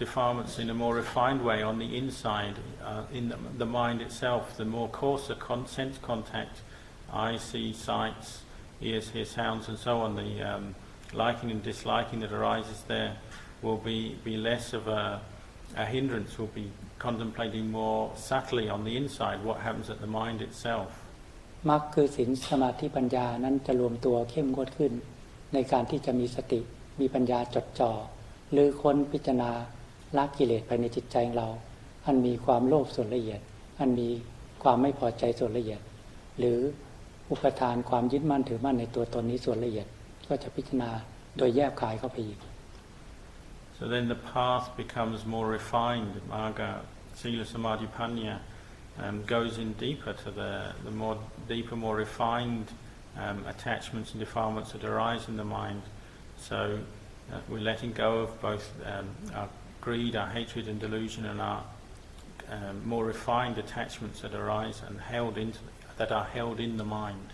defilements in a more refined way on the inside, in the mind itself. The more coarser sense contact, eyes see sights, ears hear sounds, and so on. The liking and disliking that arises there will be less of a hindrance. We'll be contemplating more subtly on the inside what happens at the mind itself. มรรคคือศีลสมาธิปัญญานั้นจะรวมตัวเข้มงวดขึ้นในการที่จะมีสติมีปัญญาจดจ่อหรือค้นพิจารณาละกิเลสภายในจิตใจของเราอันมีความโลภส่วนละเอียดอันมีความไม่พอใจส่วนละเอียดหรืออุปทานความยึดมั่นถือมั่นในตัวตนนี้ส่วนละเอียดก็จะพิจารณาโดยแยบคายเข้าไปอีก So then the path becomes more refined. Marga, Sila, Samadhi, Panya goes in deeper to the more deeper, more refined attachments and defilements that arise in the mind. So we're letting go of both our greed, our hatred and delusion, and our more refined attachments that arise and that are held in the mind.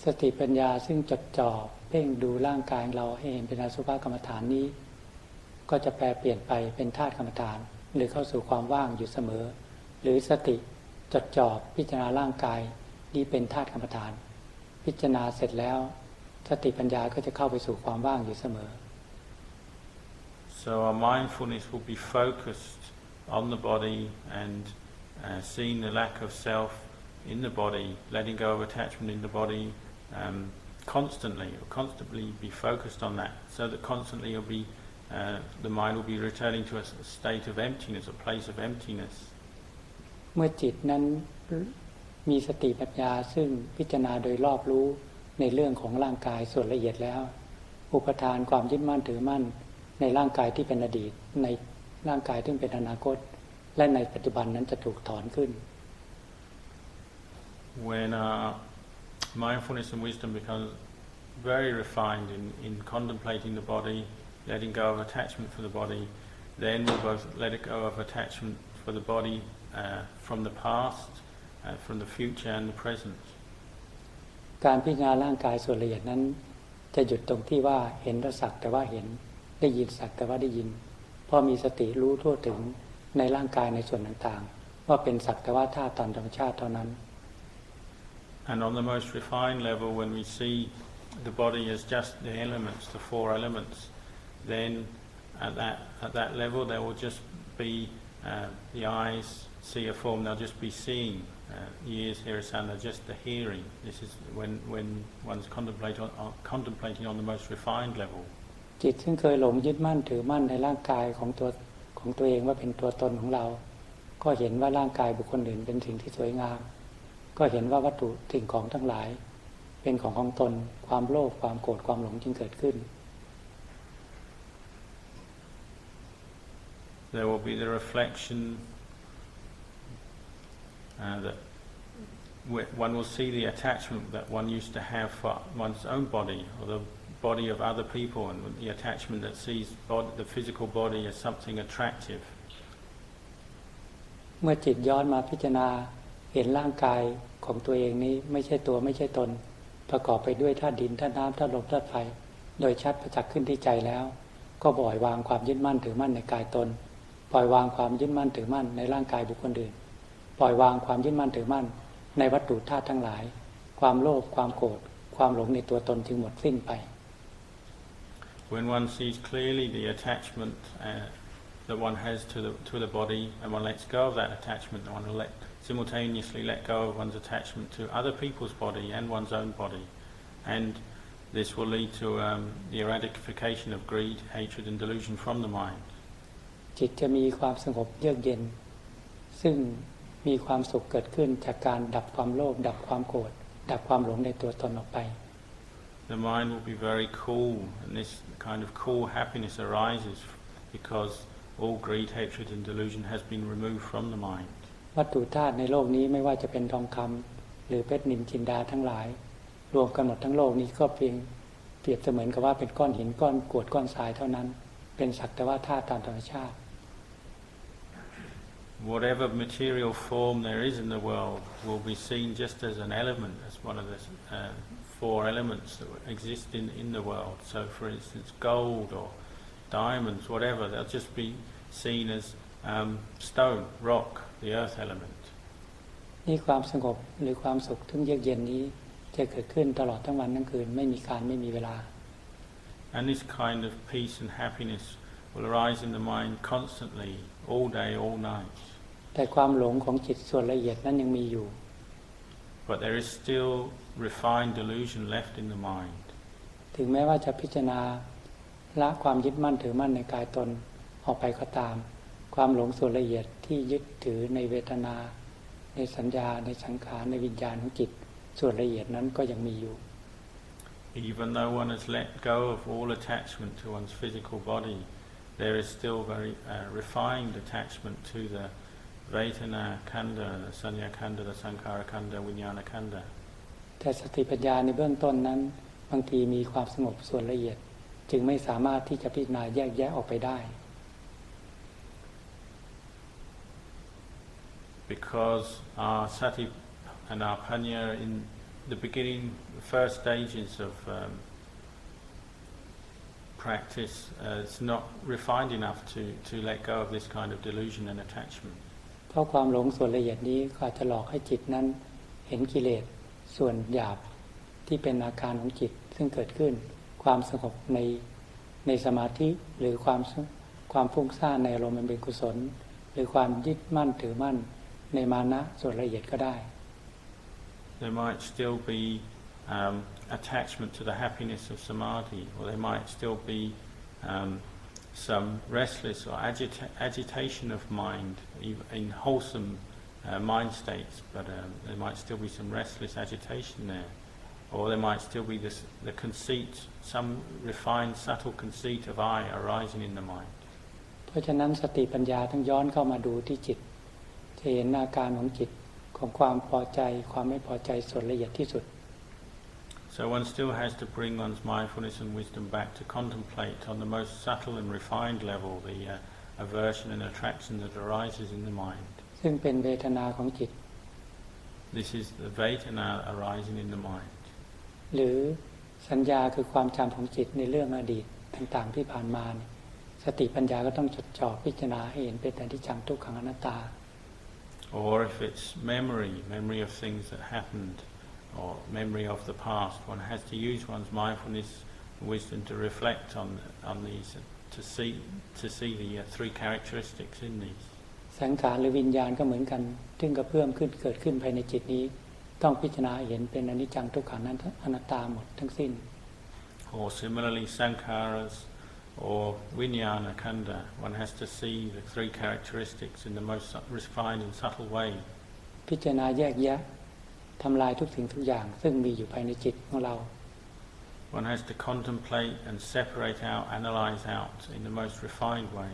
สติปัญญาซึ่งจดจ่อเพ่งดูร่างกายเราให้เห็นเป็นอสุภกรรมฐานนี้ก็จะแปลเปลี่ยนไปเป็นธาตุกรรมฐานหรือเข้าสู่ความว่างอยู่เสมอหรือสติจดจ่อพิจารณาร่างกายนี้เป็นธาตุกรรมฐานพิจารณาเสร็จแล้วสติปัญญาก็จะเข้าไปสู่ความว่างอยู่เสมอ So our mindfulness will be focused on the body and seeing the lack of self in the body, letting go of attachment in the body constantly be focused on that, so that constantly the mind will be returning to a state of emptiness, a place of emptiness. เมื่อจิตนั้นมีสติปัญญาซึ่งพิจารณาโดยรอบรู้ในเรื่องของร่างกายส่วนละเอียดแล้วอุปทานความยึดมั่นถือมั่นในร่างกายที่เป็นอดีตในร่างกายที่เป็นอนาคตและในปัจจุบันนั้นจะถูกถอนขึ้น When mindfulness and wisdom becomes very refined in contemplating the body, letting go of attachment for the body, then we both let it go of attachment for the body from the past, from the future and the present. การพิจารณาร่างกายส่วนละเอียดนั้นจะหยุดตรงที่ว่าเห็นแต่สักแต่ว่าเห็นได้ยินสักแต่ว่าได้ยินพอมีสติรู้ทั่วถึงในร่างกายในส่วนต่างๆว่าเป็นสักแต่ว่าธาตุตามธรรมชาติเท่านั้น And on the most refined level, when we see the body as just the elements, the four elements, then at that level there will just be the eyes see a form, they'll just be seeing. Ears hear a sound, they're just the hearing. This is when one's contemplating on the most refined level. จิตซึ่งเคยหลงยึดมั่นถือมั่นในร่างกายของตัวเองว่าเป็นตัวตนของเราก็เห็นว่าร่างกายบุคคลอื่นเป็นสิ่งที่สวยงามก็เห็นว่าวัตถุสิ่งของทั้งหลายเป็นของตนความโลภความโกรธความหลงจึงเกิดขึ้น There will be the reflection that one will see the attachment that one used to have for one's own body or the body of other people, and the attachment that sees the physical body as something attractive. เมื่อจิตย้อนมาพิจารณาเห็นร่างกายของตัวเองนี้ไม่ใช่ตัวไม่ใช่ตนประกอบไปด้วยธาตุดินธาตุน้ำธาตุลมธาตุไฟโดยชัดประจักษ์ขึ้นที่ใจแล้วก็ปล่อยวางความยึดมั่นถือมั่นในกายตนปล่อยวางความยึดมั่นถือมั่นในร่างกายบุคคลอื่นปล่อยวางความยึดมั่นถือมั่นในวัตถุธาตุทั้งหลายความโลภความโกรธความหลงในตัวตนจึงหมดสิ้นไป When one sees clearly the attachment that one has to the body, and one lets go of that attachment, and one will simultaneously let go of one's attachment to other people's body and one's own body, and this will lead to the eradication of greed, hatred, and delusion from the mind. จิตจะมีความสงบเยือกเย็นซึ่งมีความสุขเกิดขึ้นจากการดับความโลภดับความโกรธดับความหลงในตัวตนออกไป The mind will be very cool, and this kind of cool happiness arises because all greed, hatred, and delusion has been removed from the mind. วัตถุธาตุในโลกนี้ไม่ว่าจะเป็นทองคำหรือเพชรนิลจินดาทั้งหลายรวมกันหมดทั้งโลกนี้ก็เพียงเปรียบเสมือนกับว่าเป็นก้อนหินก้อนกรวดก้อนทรายเท่านั้นเป็นสักแต่ว่าธาตุตามธรรมชาติ Whatever material form there is in the world will be seen just as an element, as one of the four elements that exist in the world. So, for instance, gold or diamonds, whatever, they'll just be seen as stone, rock, the earth element. นี่ความสงบหรือความสุขทึ่งเยือกเย็นนี้จะเกิดขึ้นตลอดทั้งวันทั้งคืนไม่มีการไม่มีเวลา And this kind of peace and happiness will arise in the mind constantly, all day, all night. แต่ความหลงของจิตส่วนละเอียดนั้นยังมีอยู่ But there is still refined delusion left in the mind. ถึงแม้ว่าจะพิจารณาละความยึดมั่นถือมั่นในกายตนออกไปก็ตามความหลงส่วนละเอียดที่ยึดถือในเวทนาในสัญญาในสังขารในวิญญาณของจิตส่วนละเอียดนั้นก็ยังมีอยู่ Even though one has let go of all attachment to one's physical body, there is still very refined attachment to the Vedana Khandha, the Sanya Khandha, the Sankhara Khandha, Vijnana Khandha. แต่สติปัญญาในเบื้องต้นนั้นบางทีมีความสงบส่วนละเอียดจึงไม่สามารถที่จะพิจารณาแยกแยะออกไปได้ Because our Sati and our Panya in the beginning, the first stages of practice, it's not refined enough to let go of this kind of delusion and attachment. เพราะความหลงส่วนละเอียดนี้ก็อาจจะหลอกให้จิตนั้นเห็นกิเลสส่วนหยาบที่เป็นอาการของจิตซึ่งเกิดขึ้นความสงบในสมาธิหรือความฟุ้งซ่านในอารมณ์เป็นกุศลหรือความยึดมั่นถือมั่นในมานะส่วนละเอียดก็ได้ there might still be attachment to the happiness of samadhi, or there might still be some restless or agitation of mind in wholesome mind states, but there might still be some restless agitation there, or there might still be the conceit, some refined subtle conceit of I arising in the mind. เพราะฉะนั้นสติปัญญาต้องย้อนเข้ามาดูที่จิตจะเห็นอาการของจิตของความพอใจความไม่พอใจส่วนละเอียดที่สุด So one still has to bring one's mindfulness and wisdom back to contemplate on the most subtle and refined level the aversion and attraction that arises in the mind. ซึ่งเป็นเวทนาของจิต This is the vedana arising in the mind. หรือสัญญาคือความจำของจิตในเรื่องอดีตต่างๆที่ผ่านมาสติปัญญาก็ต้องจดจ่อพิจารณาให้เห็นเป็นอนิจจังทุกขังอนัตตา Or if it's memory of things that happened, or memory of the past, one has to use one's mindfulness and wisdom to reflect on these, to see the three characteristics in these. สังขารหรือวิญญาณก็เหมือนกันซึ่งก็เพิ่มขึ้นเกิดขึ้นภายในจิตนี้ต้องพิจารณาเห็นเป็นอนิจจังทุกขังอนัตตาหมดทั้งสิ้น Or similarly, sankharas or vinyana khandha, one has to see the three characteristics in the most refined and subtle way. พิจารณาแยกแยะทำลายทุกสิ่งทุกอย่างซึ่งมีอยู่ภายในจิตของเรา One has to contemplate and separate out, analyze out in the most refined way.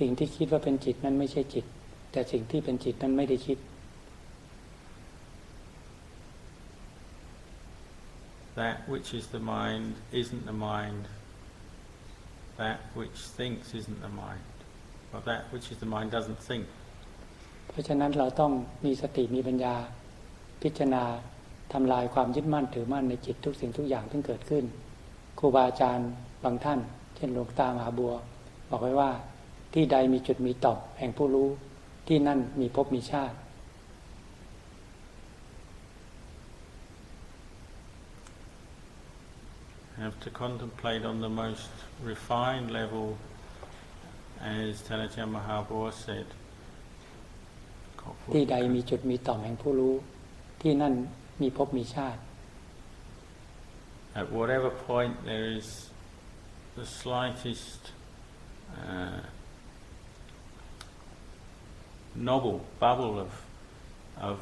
สิ่งที่คิดว่าเป็นจิตนั้นไม่ใช่จิตแต่สิ่งที่เป็นจิตนั้นไม่ได้คิด That which is the mind isn't the mind. That which thinks isn't the mind. But that which is the mind doesn't think. เพราะฉะนั้นเราต้องมีสติมีปัญญาพิจารณาทำลายความยึดมั่นถือมั่นในจิตทุกสิ่งทุกอย่างที่เกิดขึ้นครูบาอาจารย์บางท่านเช่นหลวงตามหาบัวบอกไว้ว่าที่ใดมีจุดมีต่อมแห่งผู้รู้ที่นั่นมีภพมีชาติ Have to contemplate on the most refined level, as Thanacham Mahabua said. ที่ใดมีจุดมีต่อมแห่งผู้รู้ที่นั่นมีภพมีชาติ At whatever point there is the slightest bubble of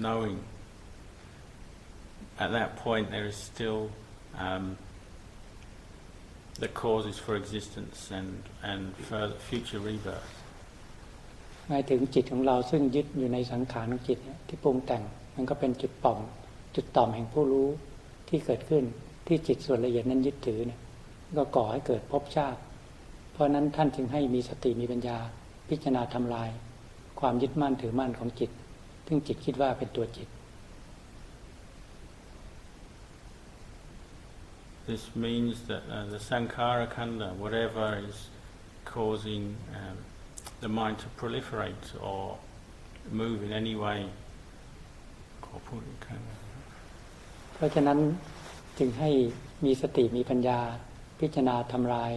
knowing, at that point there is still the causes for existence and further future rebirth. หมายถึงจิตของเราซึ่งยึดอยู่ในสังขารของจิตที่ปรุงแต่งมันก็เป็นจุดต่อมแห่งผู้รู้ที่เกิดขึ้นที่จิตส่วนละเอียดนั้นยึดถือก็ก่อให้เกิดภพชาติเพราะนั้นท่านจึงให้มีสติมีปัญญาพิจารณาทำลายความยึดมั่นถือมั่นของจิตซึ่งจิตคิดว่าเป็นตัวจิต This means that the sankhara khandha, whatever is causing the mind to proliferate or move in any way, เพราะฉะนั้นจึงให้มีสติมีปัญญาพิจารณาทำลาย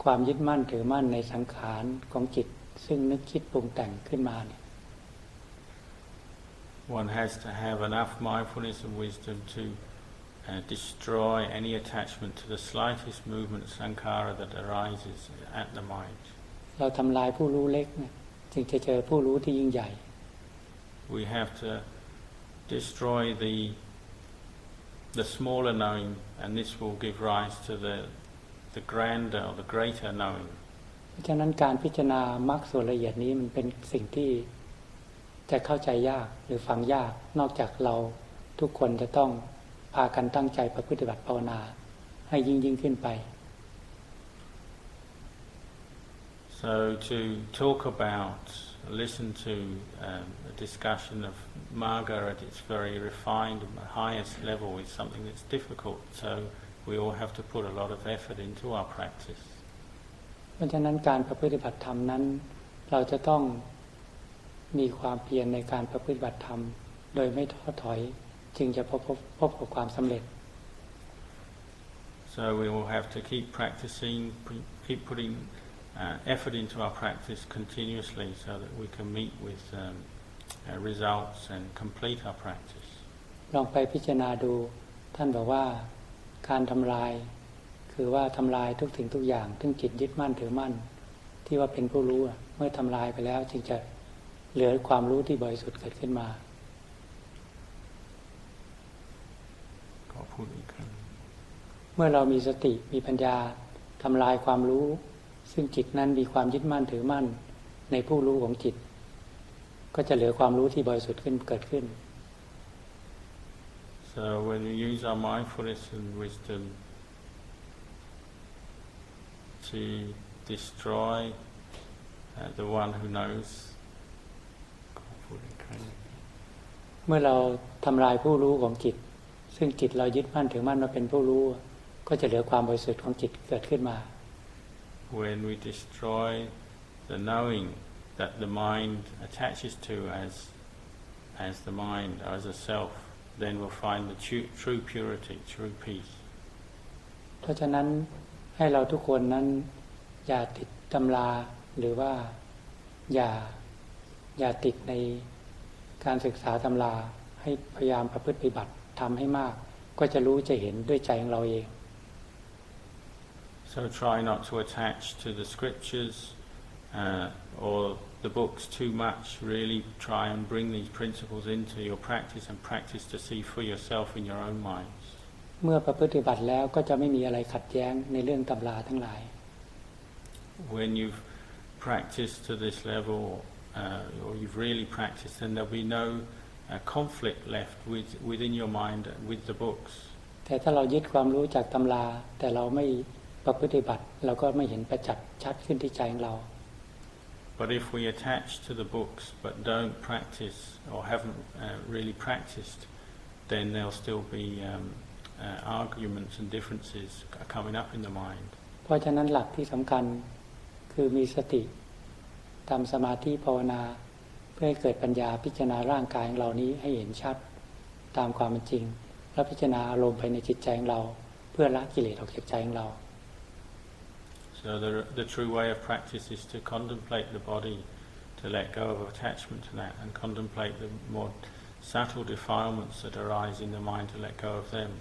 ความยึดมั่นถือมั่นในสังขารของจิตซึ่งนึกคิดปรุงแต่งขึ้นมาOne has to have enough mindfulness and wisdom to destroy any attachment to the slightest movement sankhara that arises at the mind. เราทำลายผู้รู้เล็กจึงจะเจอผู้รู้ที่ยิ่งใหญ่ We have to destroy the smaller knowing, and this will give rise to the grander or the greater knowing. เพราะฉะนั้นการพิจารณามรรคส่วนละเอียดนี้มันเป็นสิ่งที่จะเข้าใจยากหรือฟังยากนอกจากเราทุกคนจะต้องพากันตั้งใจประพฤติบัติภาวนาให้ยิ่งขึ้นไป So to talk about, listen to a discussion of Marga at its very refined and highest level is something that's difficult. So we all have to put a lot of effort into our practice. เพราะฉะนั้นการประพฤติบัติธรรมนั้นเราจะต้องมีความเพียรในการประพฤติบัติธรรมโดยไม่ท้อถอยจึงจะพบกับความสำเร็จ So we will have to keep practicing, keep putting effort into our practice continuously so that we can meet with results and complete our practice. ลองไปพิจารณาดูท่านบอกว่าการทำลายคือว่าทำลายทุกสิ่งทุกอย่างซึ่งจิตยึดมั่นถือมั่นที่ว่าเป็นผู้รู้เมื่อทำลายไปแล้วจึงจะเหลือความรู้ที่บริสุทธิ์เกิดขึ้นมาขอพูดอีกครั้งเมื่อเรามีสติมีปัญญาทำลายความรู้ซึ่งจิตนั้นมีความยึดมั่นถือมั่นในผู้รู้ของจิตก็จะเหลือความรู้ที่บริสุทธิ์ขึ้นเกิดขึ้น So when we use our mindfulness and wisdom to destroy the one who knows เมื่อเราทำลายผู้รู้ของจิตซึ่งจิตเรายึดมั่นถือมั่นว่าเป็นผู้รู้ก็จะเหลือความบริสุทธิ์ของจิตเกิดขึ้นมา When we destroy the knowing that the mind attaches to as the mind or as a self, then we'll find the true purity, true peace. เพราะฉะนั้นให้เราทุกคนนั้นอย่าติดตำราหรือว่าอย่าติดในการศึกษาตำราให้พยายามประพฤติปฏิบัติทำให้มากก็จะรู้จะเห็นด้วยใจของเราเอง So try not to attach to the scriptures or the books too much. Really try and bring these principles into your practice and practice to see for yourself in your own minds. เมื่อประพฤติปฏิบัติแล้วก็จะไม่มีอะไรขัดแย้งในเรื่องตำราทั้งหลาย When you've practiced to this level or you've really practiced, then there'll be no conflict left within your mind with the books. แต่ถ้าเรายึดความรู้จากตำราแต่เราไม่ประพฤติปฏิบัติเราก็ไม่เห็นประจักษ์ชัดขึ้นที่ใจของเรา But if we attach to the books but don't practice or haven't really practiced, then there'll still be arguments and differences coming up in the mind. เพราะฉะนั้นหลักที่สำคัญคือมีสติทำสมาธิภาวนาเพื่อให้เกิดปัญญาพิจารณาร่างกายของเรานี้ให้เห็นชัดตามความเป็นจริงและพิจารณาอารมณ์ภายในจิตใจของเราเพื่อละกิเลสออกจากใจของเรา So the true way of practice is to contemplate the body, to let go of attachment to that, and contemplate the more subtle defilements that arise in the mind, to let go of them.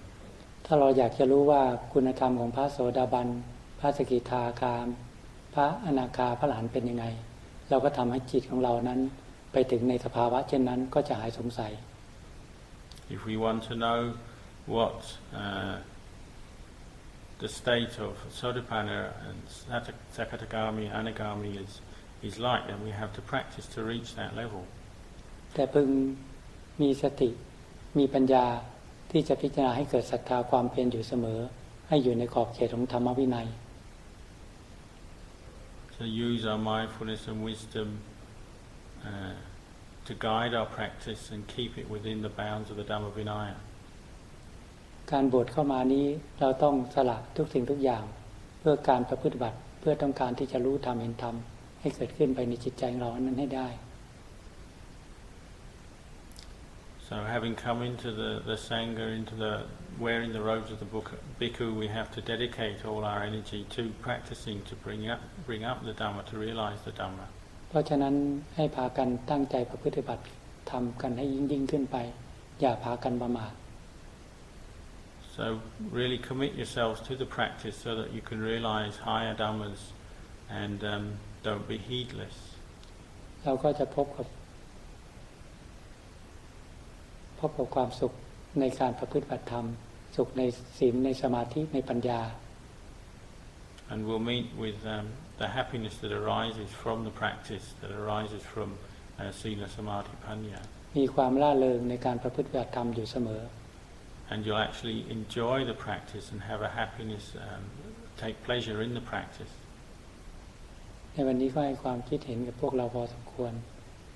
ถ้าเราอยากจะรู้ว่าคุณธรรมของพระโสดาบันพระสกิทาคาพระอนาคาพระอรหันต์เป็นยังไงเราก็ทำให้จิตของเรานั้นไปถึงในสภาวะเช่นนั้นก็จะหายสงสัย If we want to know what the state of Sotapanna and Sakadagami Anagami is like, then we have to practice to reach that level. แต่พึงมีสติมีปัญญาที่จะพิจารณาให้เกิดศรัทธาความเพียรอยู่เสมอให้อยู่ในขอบเขตของธรรมวินัย To use our mindfulness and wisdom to guide our practice and keep it within the bounds of the Dhamma Vinaya. การบวชเข้ามานี้เราต้องสละทุกสิ่งทุกอย่างเพื่อการประพฤติบัติเพื่อต้องการที่จะรู้ธรรมเห็นธรรมให้เกิดขึ้นไปในจิตใจของเรานั้นให้ได้ So having come into the Sangha, into the wearing the robes of the Bhikkhu, we have to dedicate all our energy to practicing to bring up the Dhamma, to realize the Dhamma. เพราะฉะนั้นให้พากันตั้งใจประพฤติบัติทำกันให้ยิ่งขึ้นไปอย่าพากันประมาท So really commit yourselves to the practice so that you can realize higher Dhammas and don't be heedless. เราก็จะพบกับความสุขในการประพฤติบัติธรรมสุขในศีลในสมาธิในปัญญา And we'll meet with the happiness that arises from the practice, that arises from sila samadhi panya. มีความร่าเริงในการประพฤติบัติธรรมอยู่เสมอ And you'll actually enjoy the practice and have a happiness, take pleasure in the practice. ในวันนี้ก็ให้ความคิดเห็นกับพวกเราพอสมควร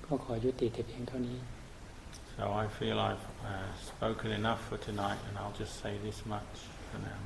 ก็ขอยุติแต่เพียงเท่านี้ So I feel I've spoken enough for tonight, and I'll just say this much for now.